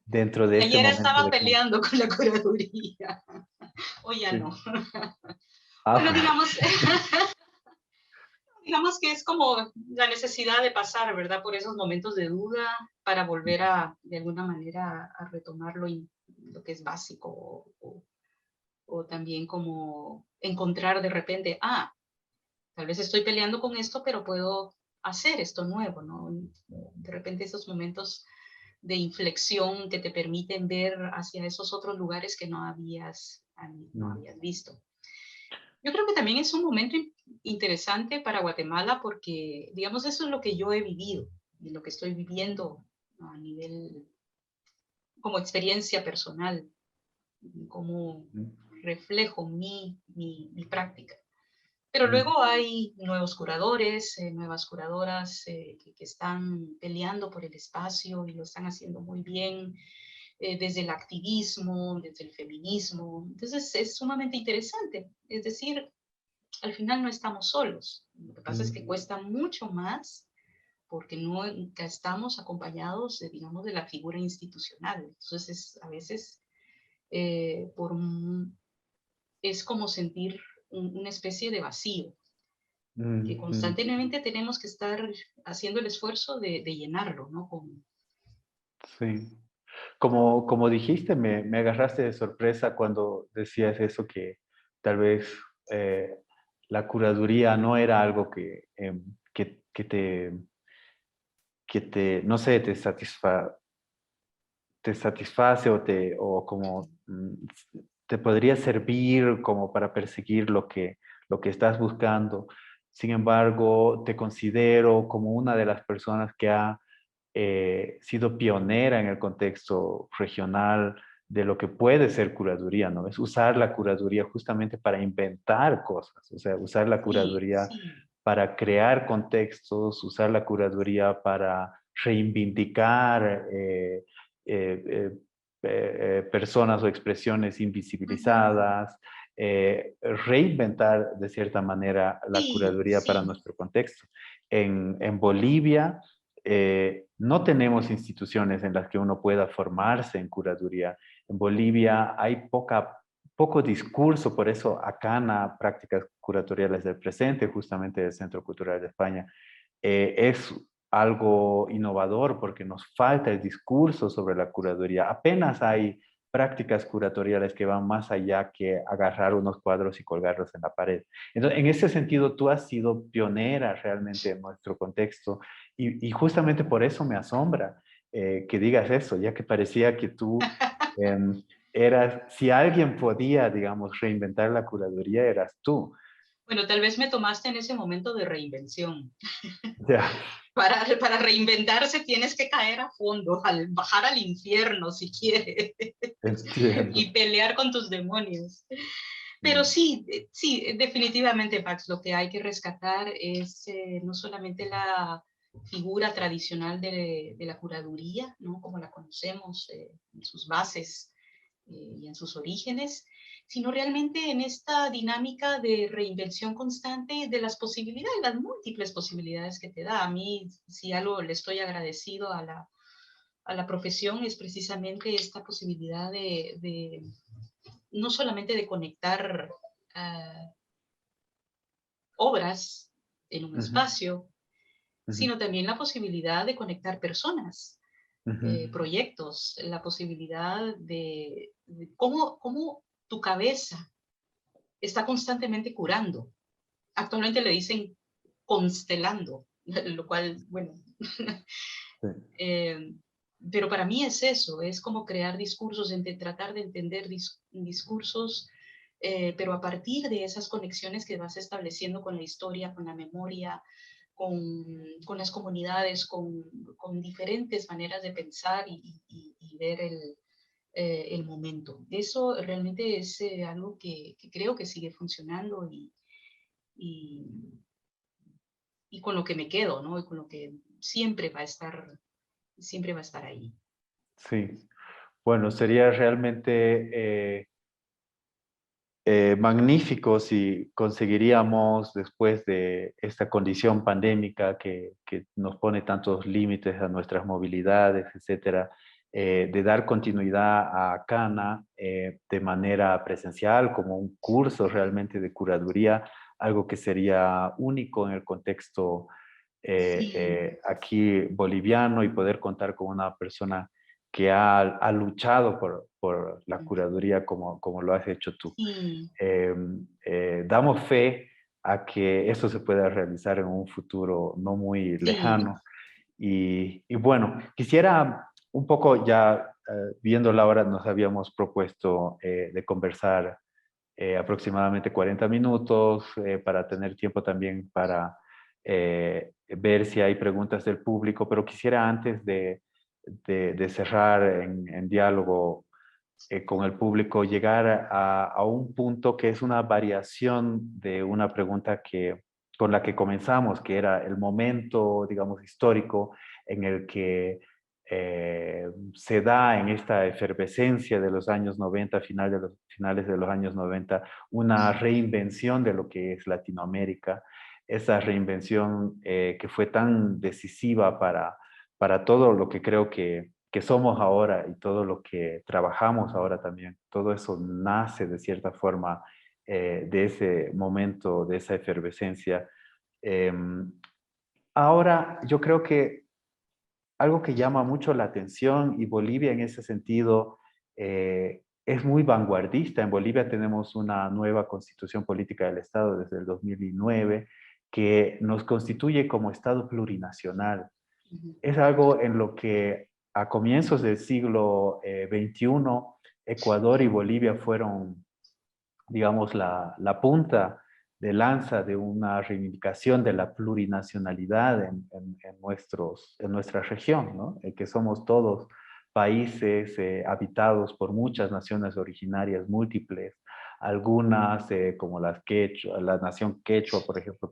dentro de este Ayer momento estaba de cambio? peleando con la curaduría, hoy ya Sí. no. Bueno, Pues, digamos que es como la necesidad de pasar, ¿verdad? Por esos momentos de duda para volver de alguna manera, a retomar lo que es básico o también como encontrar de repente, tal vez estoy peleando con esto, pero puedo hacer esto nuevo, ¿no? De repente esos momentos de inflexión que te permiten ver hacia esos otros lugares que no habías visto. Yo creo que también es un momento interesante para Guatemala porque, digamos, eso es lo que yo he vivido y lo que estoy viviendo a nivel como experiencia personal, como reflejo mi práctica. Pero luego hay nuevos curadores, nuevas curadoras que están peleando por el espacio y lo están haciendo muy bien desde el activismo, desde el feminismo. Entonces es sumamente interesante. Es decir, al final no estamos solos. Lo que pasa es que cuesta mucho más porque nunca estamos acompañados, digamos, de la figura institucional. Entonces, a veces es como sentir una especie de vacío que constantemente tenemos que estar haciendo el esfuerzo de llenarlo, ¿no? sí. Como dijiste, me agarraste de sorpresa cuando decías eso, que tal vez eh, la curaduría no era algo no sé, te satisface o como te podría servir como para perseguir lo que estás buscando. Sin embargo, te considero como una de las personas que ha sido pionera en el contexto regional de lo que puede ser curaduría, ¿no? Es usar la curaduría justamente para inventar cosas, o sea, usar la Sí, curaduría sí, para crear contextos, usar la curaduría para reivindicar personas o expresiones invisibilizadas, reinventar de cierta manera la Sí, curaduría para sí. nuestro contexto. En Bolivia no tenemos instituciones en las que uno pueda formarse en curaduría. En Bolivia hay poco discurso, por eso ACANA, Prácticas Curatoriales del Presente, justamente del Centro Cultural de España, es algo innovador porque nos falta el discurso sobre la curaduría. Apenas hay prácticas curatoriales que van más allá que agarrar unos cuadros y colgarlos en la pared. Entonces, en ese sentido, tú has sido pionera realmente en nuestro contexto y justamente por eso me asombra que digas eso, ya que parecía que tú eras, si alguien podía, digamos, reinventar la curaduría, eras tú. Bueno, tal vez me tomaste en ese momento de reinvención. Ya, Para reinventarse tienes que caer a fondo, bajar al infierno si quieres, entiendo. y pelear con tus demonios. Pero Mm, sí, sí, definitivamente, Pax, lo que hay que rescatar es no solamente la figura tradicional de la curaduría, ¿no? Como la conocemos en sus bases y en sus orígenes, sino realmente en esta dinámica de reinvención constante de las posibilidades, las múltiples posibilidades que te da. A mí, si algo le estoy agradecido a la profesión, es precisamente esta posibilidad de no solamente de conectar uh, obras en un ujú, espacio, ujú, sino también la posibilidad de conectar personas, ujú, proyectos, la posibilidad de cómo tu cabeza está constantemente curando. Actualmente le dicen constelando, lo cual, bueno, sí, eh, pero para mí es eso, es como crear discursos, tratar de entender discursos, pero a partir de esas conexiones que vas estableciendo con la historia, con la memoria, con las comunidades, con diferentes maneras de pensar y ver el momento. Eso realmente es algo que creo que sigue funcionando y, y con lo que me quedo, ¿no? Y con lo que siempre va a estar ahí. sí. Bueno, sería realmente magnífico si conseguiríamos, después de esta condición pandémica que nos pone tantos límites a nuestras movilidades, etcétera, de dar continuidad a CANA de manera presencial, como un curso realmente de curaduría, algo que sería único en el contexto Sí, aquí boliviano y poder contar con una persona que ha luchado por la curaduría como lo has hecho tú. sí, Damos fe a que esto se pueda realizar en un futuro no muy sí, lejano. Y bueno, quisiera un poco ya, viendo la hora, nos habíamos propuesto de conversar aproximadamente 40 minutos para tener tiempo también para ver si hay preguntas del público, pero quisiera antes de cerrar en diálogo con el público, llegar a un punto que es una variación de una pregunta con la que comenzamos, que era el momento, digamos, histórico en el que se da en esta efervescencia de los años 90, finales de los años 90, una reinvención de lo que es Latinoamérica, esa reinvención que fue tan decisiva para todo lo que creo que somos ahora y todo lo que trabajamos ahora también. Todo eso nace de cierta forma de ese momento, de esa efervescencia. Eh, Ahora yo creo que algo que llama mucho la atención y Bolivia en ese sentido es muy vanguardista. En Bolivia tenemos una nueva constitución política del Estado desde el 2009 que nos constituye como Estado plurinacional. ujú, Es algo en lo que a comienzos del siglo XXI, Ecuador y Bolivia fueron, digamos, la punta de lanza de una reivindicación de la plurinacionalidad en nuestra región, ¿no? Que somos todos países habitados por muchas naciones originarias múltiples, algunas como la nación quechua, por ejemplo,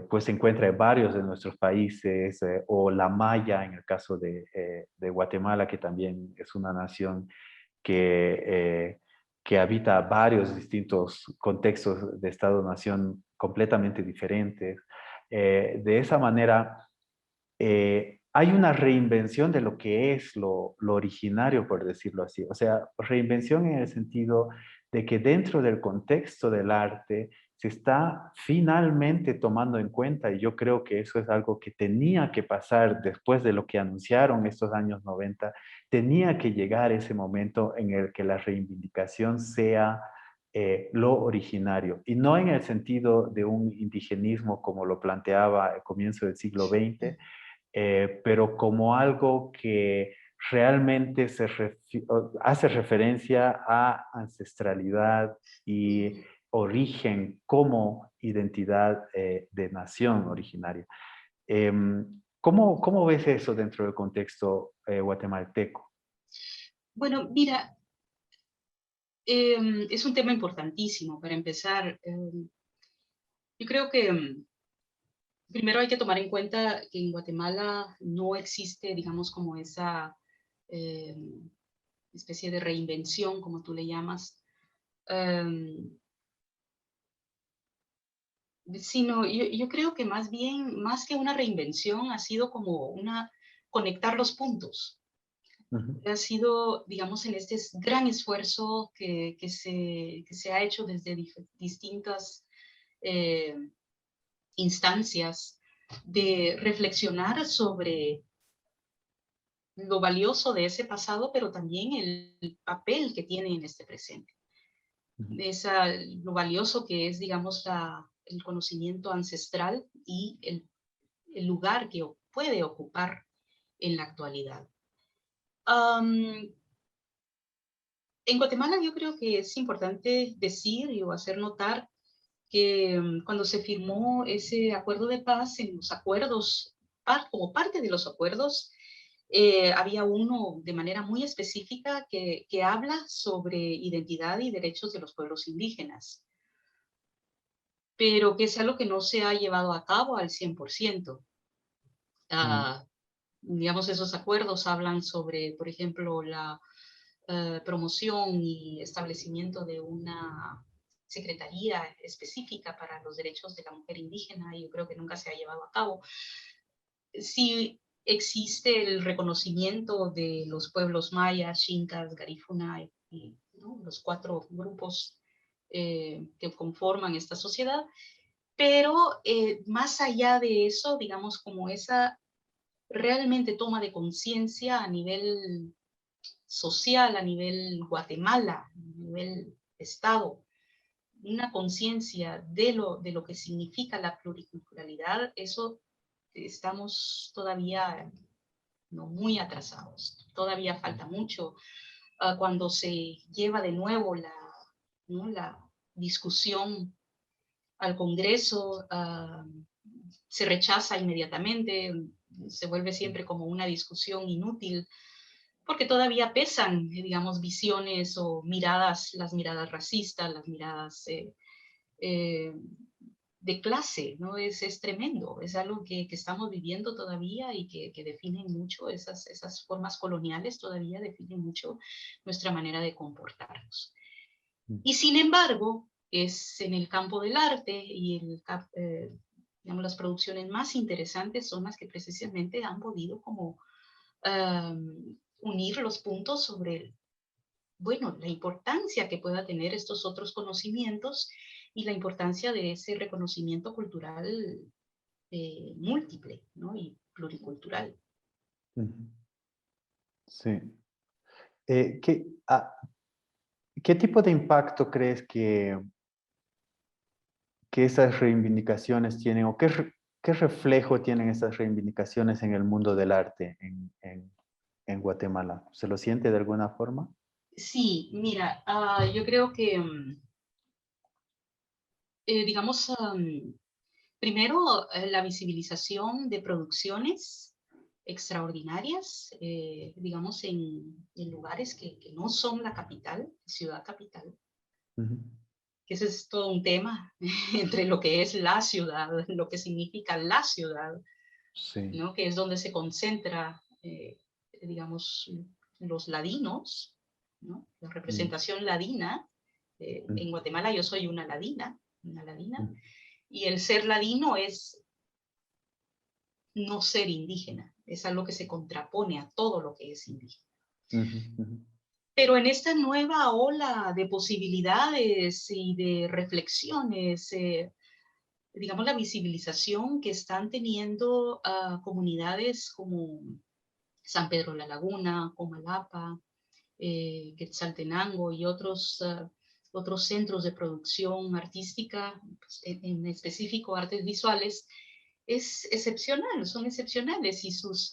pues se encuentra en varios de nuestros países, o la maya en el caso de Guatemala, que también es una nación que, que habita varios distintos contextos de Estado-Nación completamente diferentes. De esa manera, hay una reinvención de lo que es lo originario, por decirlo así. O sea, reinvención en el sentido de que dentro del contexto del arte se está finalmente tomando en cuenta, y yo creo que eso es algo que tenía que pasar después de lo que anunciaron estos años 90, tenía que llegar ese momento en el que la reivindicación sea lo originario, y no en el sentido de un indigenismo como lo planteaba al comienzo del siglo XX, pero como algo que realmente hace referencia a ancestralidad y origen como identidad de nación originaria. ¿Cómo ves eso dentro del contexto guatemalteco? Bueno, mira, es un tema importantísimo para empezar. Yo creo que primero hay que tomar en cuenta que en Guatemala no existe, digamos, como esa eh, especie de reinvención, como tú le llamas, sino yo creo que más bien, más que una reinvención, ha sido como conectar los puntos. Ujú. Ha sido, digamos, en este gran esfuerzo que se ha hecho desde distintas eh, instancias de reflexionar sobre lo valioso de ese pasado, pero también el papel que tiene en este presente. Ujú. Lo valioso que es, digamos, el conocimiento ancestral y el lugar que puede ocupar en la actualidad. En Guatemala yo creo que es importante decir o hacer notar que cuando se firmó ese acuerdo de paz, en los acuerdos, como parte de los acuerdos, había uno de manera muy específica que habla sobre identidad y derechos de los pueblos indígenas, pero que es algo que no se ha llevado a cabo al 100%. Mm. Ah, digamos, esos acuerdos hablan sobre, por ejemplo, la promoción y establecimiento de una secretaría específica para los derechos de la mujer indígena, y yo creo que nunca se ha llevado a cabo. Sí existe el reconocimiento de los pueblos mayas, xincas, garífuna y ¿no? los 4 grupos que conforman esta sociedad, pero más allá de eso, digamos, como esa realmente toma de conciencia a nivel social, a nivel Guatemala, a nivel Estado, una conciencia de lo que significa la pluriculturalidad, eso estamos todavía no, muy atrasados. Todavía falta mucho. Cuando se lleva de nuevo ¿no? la discusión al Congreso, se rechaza inmediatamente, se vuelve siempre como una discusión inútil, porque todavía pesan, digamos, visiones o miradas, las miradas racistas, las miradas eh, de clase, ¿no? Es tremendo, es algo que estamos viviendo todavía y que definen mucho, esas formas coloniales todavía definen mucho nuestra manera de comportarnos. Mm. Y sin embargo, es en el campo del arte y digamos, las producciones más interesantes son las que precisamente han podido como unir los puntos sobre, bueno, la importancia que pueda tener estos otros conocimientos y la importancia de ese reconocimiento cultural múltiple, ¿no? Y pluricultural. Ujú. Sí. Eh, ¿qué, ah, ¿Qué tipo de impacto crees que esas reivindicaciones tienen, o qué reflejo tienen esas reivindicaciones en el mundo del arte en Guatemala? ¿Se lo siente de alguna forma? Sí, mira, yo creo que, digamos, primero, la visibilización de producciones extraordinarias, digamos, en lugares que no son la capital, ciudad capital, Ujú. que ese es todo un tema entre lo que es la ciudad, lo que significa la ciudad, Sí. ¿no? Que es donde se concentra, digamos, los ladinos, ¿no? La Mm. representación ladina. En Guatemala yo soy una ladina, y el ser ladino es no ser indígena, es algo que se contrapone a todo lo que es indígena. Pero en esta nueva ola de posibilidades y de reflexiones, digamos, la visibilización que están teniendo comunidades como San Pedro la Laguna, Comalapa, Quetzaltenango y otros centros de producción artística, pues, en específico artes visuales, es excepcional, son excepcionales, y sus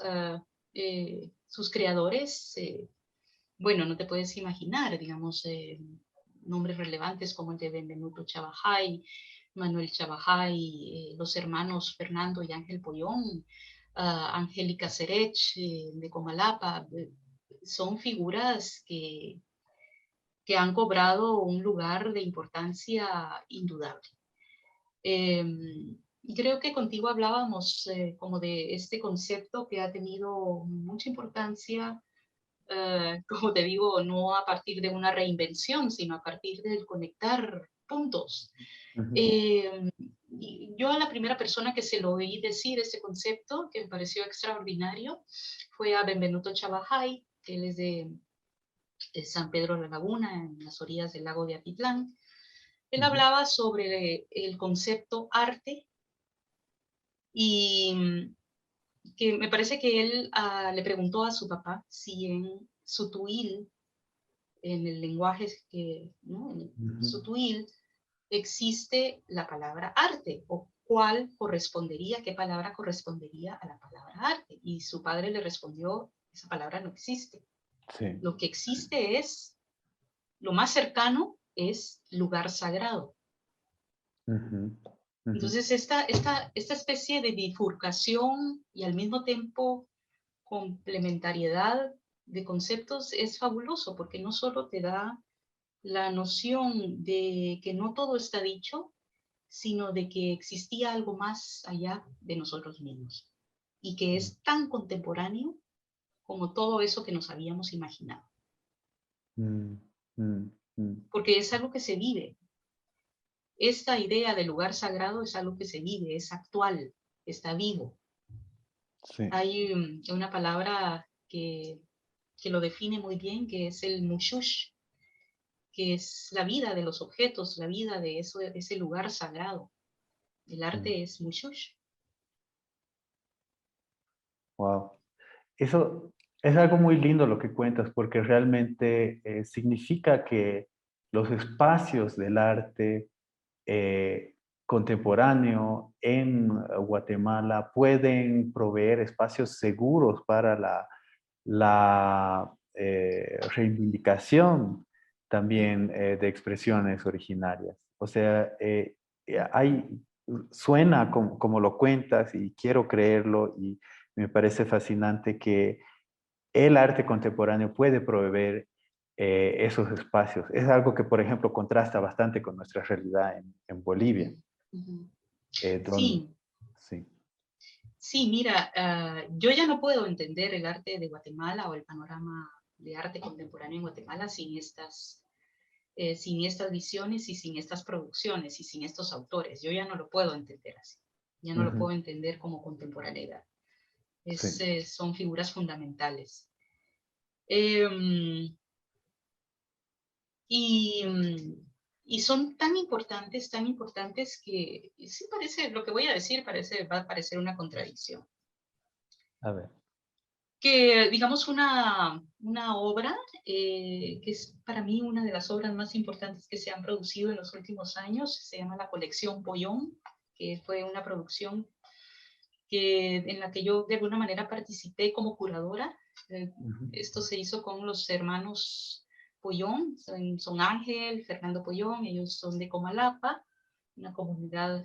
creadores, bueno, no te puedes imaginar, digamos, nombres relevantes como el de Benvenuto Chabajay, Manuel Chabajay, los hermanos Fernando y Ángel Pollón, Angélica Serech, de Comalapa, son figuras que han cobrado un lugar de importancia indudable. Y creo que contigo hablábamos como de este concepto que ha tenido mucha importancia, como te digo, no a partir de una reinvención, sino a partir del conectar puntos. Yo a la primera persona que se lo oí decir ese concepto, que me pareció extraordinario, fue a Benvenuto Chabajay, que él es de San Pedro de la Laguna, en las orillas del lago de Atitlán. Él hablaba sobre el concepto arte, y que me parece que él le preguntó a su papá si en Sutuil, en el lenguaje que, ¿no? En Sutuil, existe la palabra arte, o cuál correspondería, qué palabra correspondería a la palabra arte. Y su padre le respondió, esa palabra no existe. Sí. Lo que existe es, lo más cercano es lugar sagrado. Entonces esta especie de bifurcación y al mismo tiempo complementariedad de conceptos es fabuloso, porque no solo te da la noción de que no todo está dicho, sino de que existía algo más allá de nosotros mismos y que es tan contemporáneo como todo eso que nos habíamos imaginado. Porque es algo que se vive. Esta idea de lugar sagrado es algo que se vive, es actual, está vivo. Sí. Hay una palabra que lo define muy bien, que es el mushush, que es la vida de los objetos, la vida de ese lugar sagrado. El arte es mushush. Wow. Eso es algo muy lindo lo que cuentas, porque realmente significa que los espacios del arte contemporáneo en Guatemala pueden proveer espacios seguros para la reivindicación también de expresiones originarias. O sea, suena como lo cuentas y quiero creerlo, y me parece fascinante que el arte contemporáneo puede proveer esos espacios. Es algo que, por ejemplo, contrasta bastante con nuestra realidad en Bolivia. Sí. Sí. Sí, mira, yo ya no puedo entender el arte de Guatemala o el panorama de arte contemporáneo en Guatemala sin estas visiones y sin estas producciones y sin estos autores. Yo ya no lo puedo entender así. Ya no lo puedo entender como contemporaneidad. Sí. Son figuras fundamentales. Y son tan importantes que sí parece, lo que voy a decir va a parecer una contradicción. A ver. Que digamos una obra que es para mí una de las obras más importantes que se han producido en los últimos años, se llama La Colección Pollón, que fue una producción en la que yo de alguna manera participé como curadora. Esto se hizo con los hermanos Pollón, son Ángel, Fernando Pollón, ellos son de Comalapa, una comunidad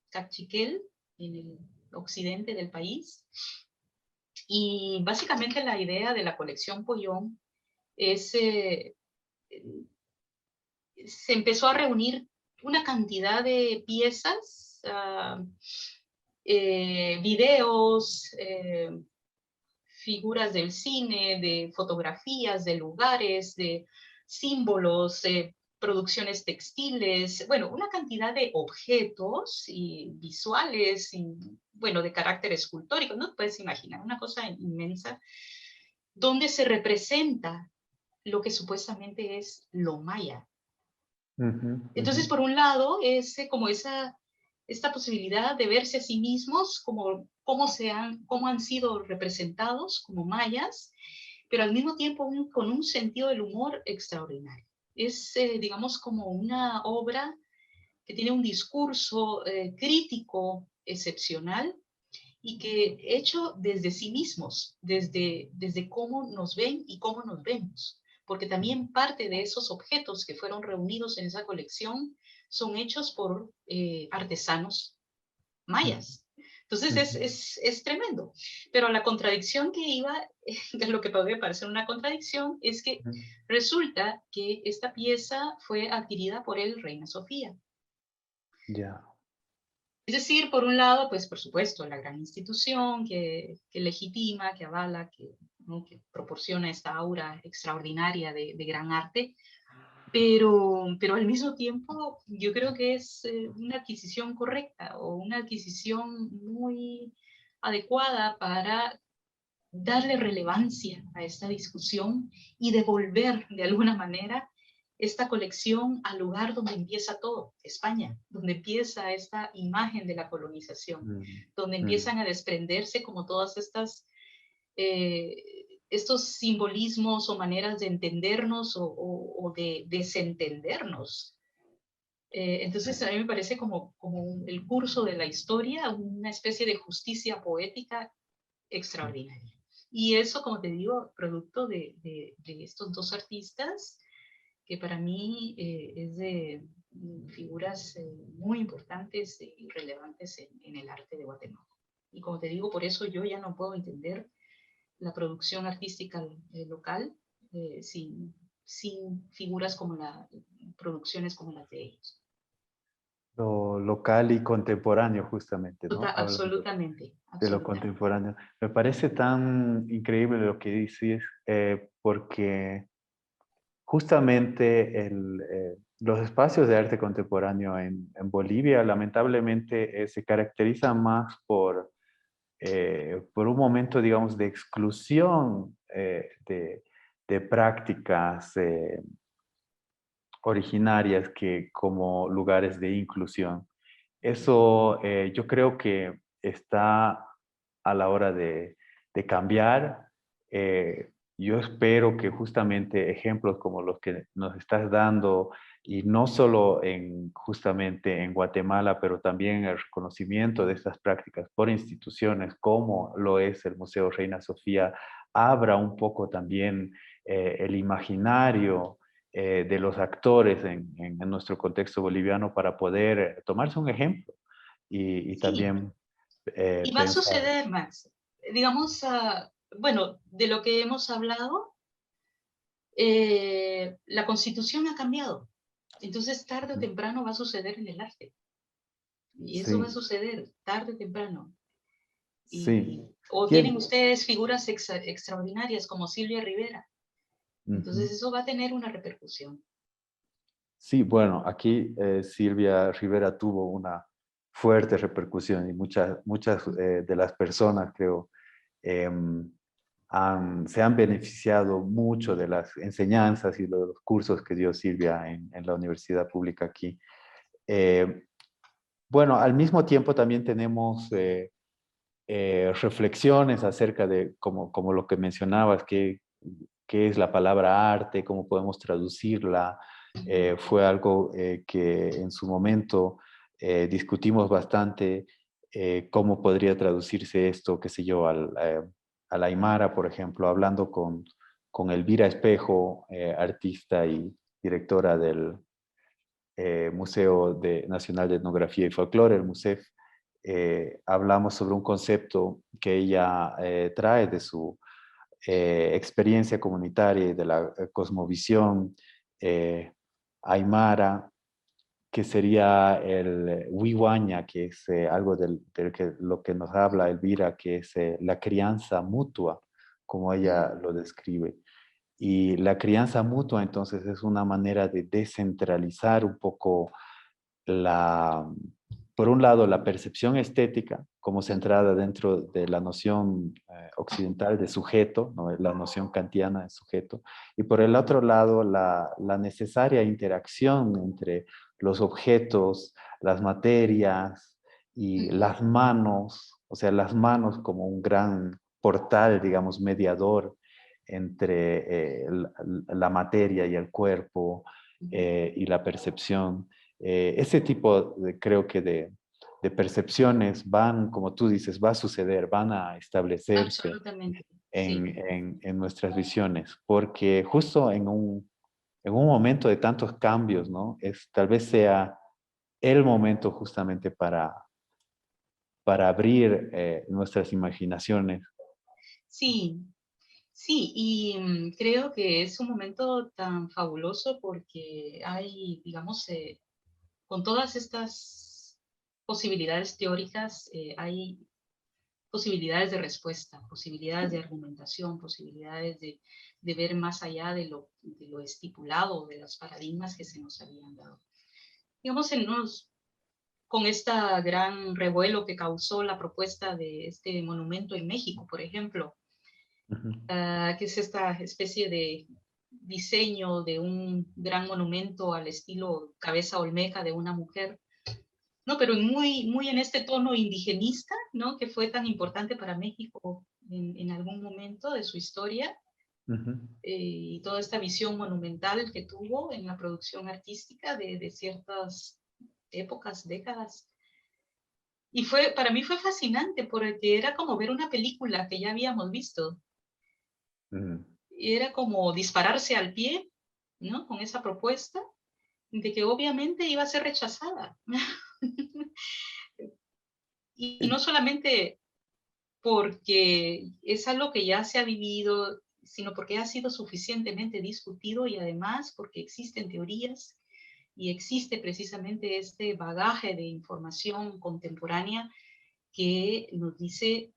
cachiquel en el occidente del país. Y básicamente la idea de la colección Pollón es, se empezó a reunir una cantidad de piezas, videos, figuras del cine, de fotografías, de lugares, de símbolos, producciones textiles, bueno, una cantidad de objetos y visuales y, bueno, de carácter escultórico, no te puedes imaginar, una cosa inmensa, donde se representa lo que supuestamente es lo maya. Entonces, por un lado, es como esta posibilidad de verse a sí mismos como cómo han sido representados como mayas, pero al mismo tiempo con un sentido del humor extraordinario. Es, digamos, como una obra que tiene un discurso crítico excepcional y que hecho desde sí mismos, desde cómo nos ven y cómo nos vemos, porque también parte de esos objetos que fueron reunidos en esa colección son hechos por artesanos mayas. Entonces es tremendo. Pero la contradicción que iba, de lo que podría parecer una contradicción, es que resulta que esta pieza fue adquirida por el Reina Sofía. Ya. Es decir, por un lado, pues por supuesto, la gran institución que legitima, que avala, ¿no?, que proporciona esta aura extraordinaria de gran arte, pero al mismo tiempo yo creo que es una adquisición correcta o una adquisición muy adecuada para darle relevancia a esta discusión y devolver de alguna manera esta colección al lugar donde empieza todo, España, donde empieza esta imagen de la colonización, donde empiezan a desprenderse como todas estas, estos simbolismos o maneras de entendernos o de desentendernos. Entonces a mí me parece como el curso de la historia, una especie de justicia poética extraordinaria. Y eso, como te digo, producto de estos dos artistas, que para mí es de figuras muy importantes y relevantes en el arte de Guatemala. Y como te digo, por eso yo ya no puedo entender la producción artística local sin figuras como producciones como las de ellos. Lo local y contemporáneo, justamente, ¿no? Hablando Absolutamente, de lo absolutamente. contemporáneo. Me parece tan increíble lo que dices, porque justamente los espacios de arte contemporáneo en Bolivia lamentablemente se caracterizan más por un momento, digamos, de exclusión de prácticas originarias que como lugares de inclusión. Eso yo creo que está a la hora de cambiar. Yo espero que justamente ejemplos como los que nos estás dando, y no solo justamente en Guatemala, pero también el reconocimiento de estas prácticas por instituciones como lo es el Museo Reina Sofía, abra un poco también el imaginario de los actores en nuestro contexto boliviano para poder tomarse un ejemplo y Sí. también Y va a pensar. suceder, Max. Digamos, bueno, de lo que hemos hablado, la Constitución ha cambiado. Entonces, tarde o temprano va a suceder en el arte. Y eso va a Sí, suceder tarde o temprano. sí. O tienen ¿Quién? ustedes figuras extraordinarias como Silvia Rivera. Entonces, Ujú. eso va a tener una repercusión. Sí, bueno, aquí Silvia Rivera tuvo una fuerte repercusión y muchas de las personas, creo, em, se han beneficiado mucho de las enseñanzas y de los cursos que dio Silvia en la universidad pública aquí. Bueno, al mismo tiempo también tenemos reflexiones acerca de, como lo que mencionabas, qué es la palabra arte, cómo podemos traducirla. Fue algo que en su momento discutimos bastante, cómo podría traducirse esto, qué sé yo, al Aymara, por ejemplo, hablando con Elvira Espejo, artista y directora del Museo Nacional de Etnografía y Folclore, el MUSEF. Hablamos sobre un concepto que ella trae de su experiencia comunitaria y de la cosmovisión aymara, que sería el Wiwaña, que es algo lo que nos habla Elvira, que es la crianza mutua, como ella lo describe. Y la crianza mutua, entonces, es una manera de descentralizar un poco por un lado, la percepción estética como centrada dentro de la noción occidental de sujeto, ¿no? La noción kantiana de sujeto, y por el otro lado, la necesaria interacción entre los objetos, las materias y las manos, o sea, las manos como un gran portal, digamos, mediador entre la materia y el cuerpo y la percepción. Ese tipo, creo que de percepciones van, como tú dices, va a suceder, van a establecerse Absolutamente, sí. en nuestras visiones, porque justo en un momento de tantos cambios, ¿no? Tal vez sea el momento justamente para abrir nuestras imaginaciones. Sí, sí, y creo que es un momento tan fabuloso porque hay, digamos, con todas estas posibilidades teóricas, hay posibilidades de respuesta, posibilidades de argumentación, posibilidades de ver más allá de lo estipulado, de los paradigmas que se nos habían dado. Digamos, con este gran revuelo que causó la propuesta de este monumento en México, por ejemplo, Ujú. que es esta especie de diseño de un gran monumento al estilo cabeza olmeca de una mujer, no, pero muy en este tono indigenista, ¿no? Que fue tan importante para México en algún momento de su historia, Ujú. y toda esta visión monumental que tuvo en la producción artística de ciertas épocas, décadas. Y para mí fue fascinante porque era como ver una película que ya habíamos visto. Ujú. Era como dispararse al pie, ¿no? Con esa propuesta de que obviamente iba a ser rechazada. Y no solamente porque es algo que ya se ha vivido, sino porque ha sido suficientemente discutido y además porque existen teorías y existe precisamente este bagaje de información contemporánea que nos dice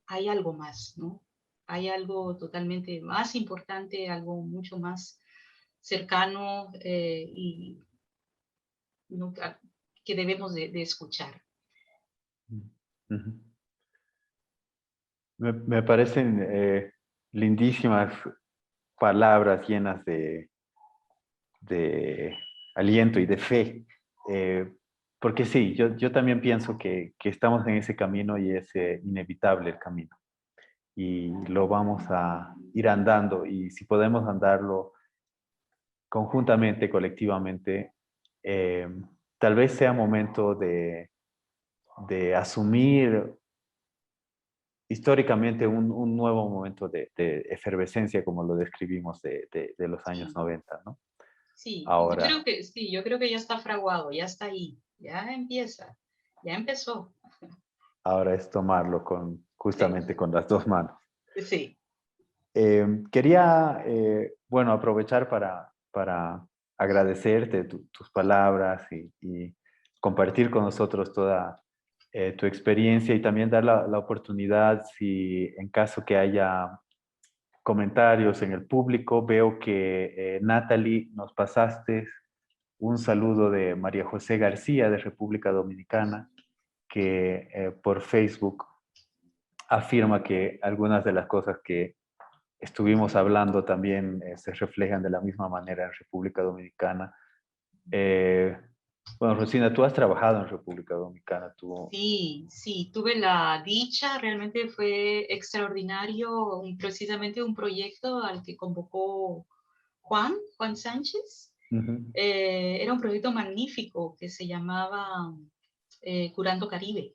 hay algo más, ¿no? Hay algo totalmente más importante, algo mucho más cercano y ¿no? Que debemos de escuchar. Ujú. Me parecen lindísimas palabras llenas de aliento y de fe. Eh, Porque sí, yo también pienso que estamos en ese camino y es inevitable el camino. Y lo vamos a ir andando y si podemos andarlo conjuntamente, colectivamente, eh, tal vez sea momento de asumir históricamente un nuevo momento de efervescencia, como lo describimos de los años Sí, 90, ¿no? sí, yo Ahora, creo que sí, yo creo que ya está fraguado, ya está ahí, ya empieza, ya empezó. ahora es tomarlo Sí, justamente con las dos manos. sí, Quería, bueno, aprovechar para agradecerte tus palabras y compartir con nosotros toda tu experiencia y también dar la oportunidad, si en caso que haya comentarios en el público, veo que Natalie nos pasaste un saludo de María José García de República Dominicana, que por Facebook afirma que algunas de las cosas que estuvimos hablando también se reflejan de la misma manera en República Dominicana. Eh, bueno, Rosina, tú has trabajado en República Dominicana, tú... sí, sí, tuve la dicha, realmente fue extraordinario, precisamente un proyecto al que convocó Juan Sánchez. Ujú. Era un proyecto magnífico que se llamaba Curando Caribe,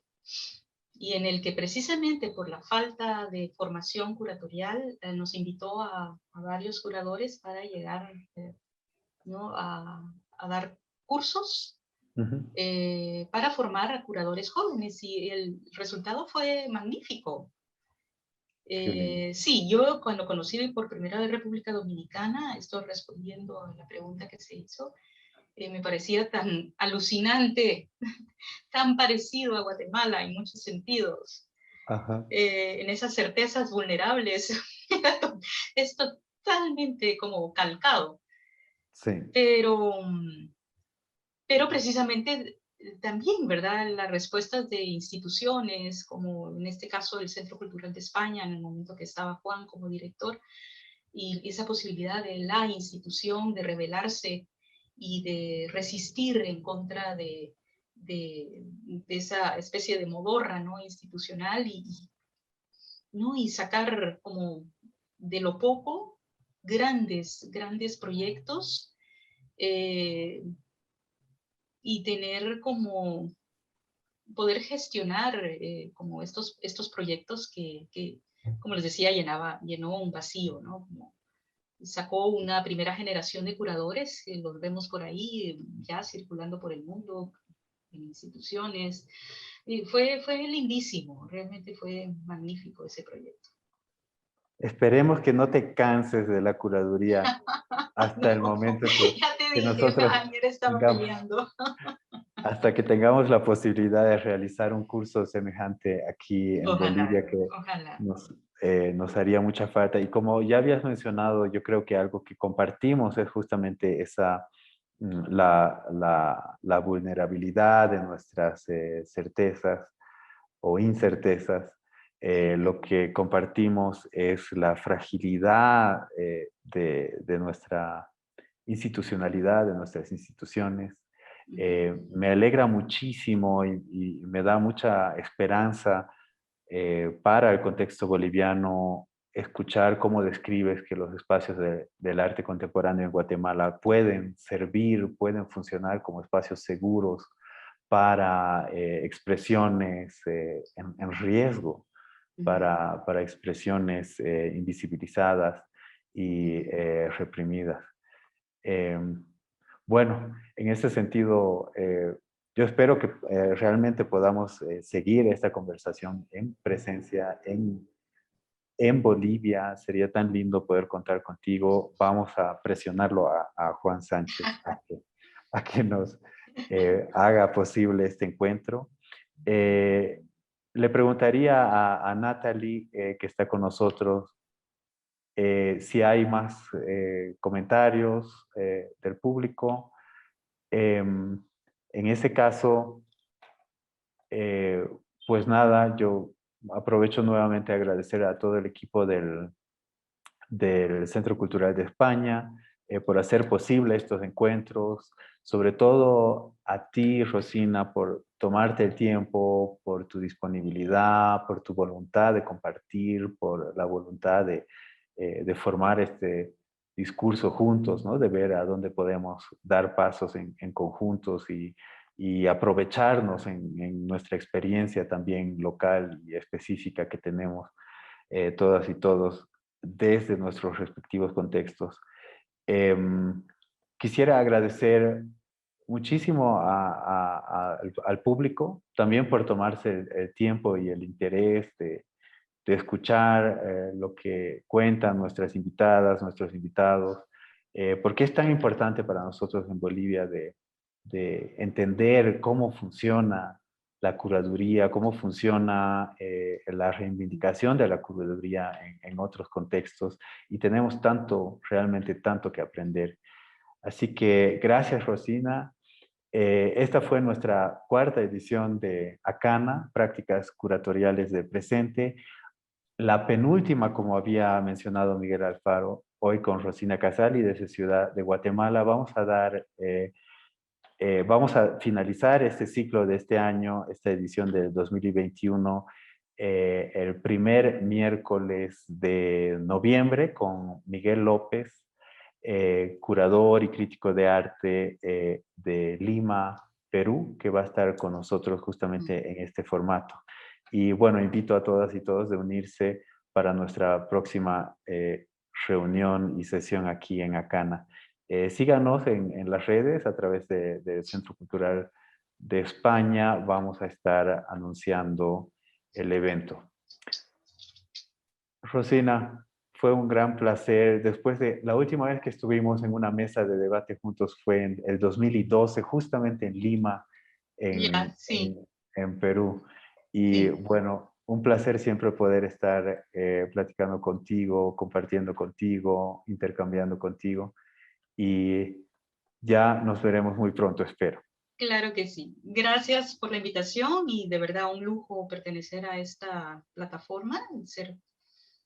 y en el que precisamente por la falta de formación curatorial nos invitó a varios curadores para llegar, ¿no? a dar cursos Ujú. para formar a curadores jóvenes y el resultado fue magnífico. Qué lindo. Sí, yo cuando conocí por primera vez República Dominicana, estoy respondiendo a la pregunta que se hizo, me parecía tan alucinante, tan parecido a Guatemala en muchos sentidos, Ajá. en esas certezas vulnerables. Esto totalmente como calcado. Sí. Pero precisamente también, ¿verdad? Las respuestas de instituciones, como en este caso el Centro Cultural de España, en el momento que estaba Juan como director, y esa posibilidad de la institución de rebelarse y de resistir en contra de esa especie de modorra, ¿no? Institucional ¿no? Y sacar como de lo poco grandes proyectos, y tener como poder gestionar como estos proyectos que, como les decía, llenó un vacío, ¿no? Como sacó una primera generación de curadores, que los vemos por ahí ya circulando por el mundo, en instituciones. Y fue lindísimo, realmente fue magnífico ese proyecto. Esperemos que no te canses de la curaduría hasta el No, momento ya te que dije, nosotros ayer estaba tengamos, peleando. hasta que tengamos la posibilidad de realizar un curso semejante aquí en Ojalá, Bolivia, que ojalá. nos haría mucha falta. Y como ya habías mencionado, yo creo que algo que compartimos es justamente esa, la vulnerabilidad de nuestras certezas o incertezas. Lo que compartimos es la fragilidad de nuestra institucionalidad, de nuestras instituciones. Me alegra muchísimo y me da mucha esperanza para el contexto boliviano escuchar cómo describes que los espacios del arte contemporáneo en Guatemala pueden servir, pueden funcionar como espacios seguros para expresiones en riesgo, para expresiones invisibilizadas y reprimidas. Bueno, en ese sentido, yo espero que realmente podamos seguir esta conversación en presencia en Bolivia. Sería tan lindo poder contar contigo. Vamos a presionarlo a Juan Sánchez a que nos haga posible este encuentro. Le preguntaría a Natalie, que está con nosotros, si hay más comentarios del público. En ese caso, eh, pues nada, yo aprovecho nuevamente a agradecer a todo el equipo del Centro Cultural de España por hacer posible estos encuentros, sobre todo a ti, Rosina, por tomarte el tiempo, por tu disponibilidad, por tu voluntad de compartir, por la voluntad de formar este discurso juntos, ¿no? De ver a dónde podemos dar pasos en conjuntos y aprovecharnos en nuestra experiencia también local y específica que tenemos todas y todos desde nuestros respectivos contextos. Quisiera agradecer muchísimo al público, también por tomarse el tiempo y el interés de escuchar lo que cuentan nuestras invitadas, nuestros invitados, porque es tan importante para nosotros en Bolivia de entender cómo funciona la curaduría, cómo funciona la reivindicación de la curaduría en otros contextos, y tenemos tanto, realmente tanto que aprender. Así que gracias, Rosina. Esta fue nuestra cuarta edición de Acana, Prácticas Curatoriales de Presente. La penúltima, como había mencionado Miguel Alfaro, hoy con Rosina Casali desde Ciudad de Guatemala. Vamos a finalizar este ciclo de este año, esta edición del 2021, el primer miércoles de noviembre con Miguel López, curador y crítico de arte de Lima, Perú, que va a estar con nosotros justamente en este formato. Y bueno, invito a todas y todos de unirse para nuestra próxima reunión y sesión aquí en Acana. Síganos en las redes a través del Centro Cultural de España. Vamos a estar anunciando el evento. Rosina, fue un gran placer. Después de la última vez que estuvimos en una mesa de debate juntos fue en el 2012, justamente en Lima, Ya, sí, en Perú. Y sí. bueno, Un placer siempre poder estar platicando contigo, compartiendo contigo, intercambiando contigo. Y ya nos veremos muy pronto, espero. Claro que sí. Gracias por la invitación y de verdad un lujo pertenecer a esta plataforma,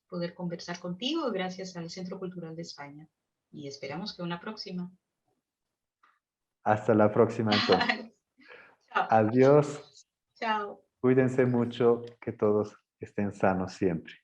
poder conversar contigo gracias al Centro Cultural de España. Y esperamos que una próxima. Hasta la próxima entonces. Chao. Adiós. Chao. Cuídense mucho, que todos estén sanos siempre.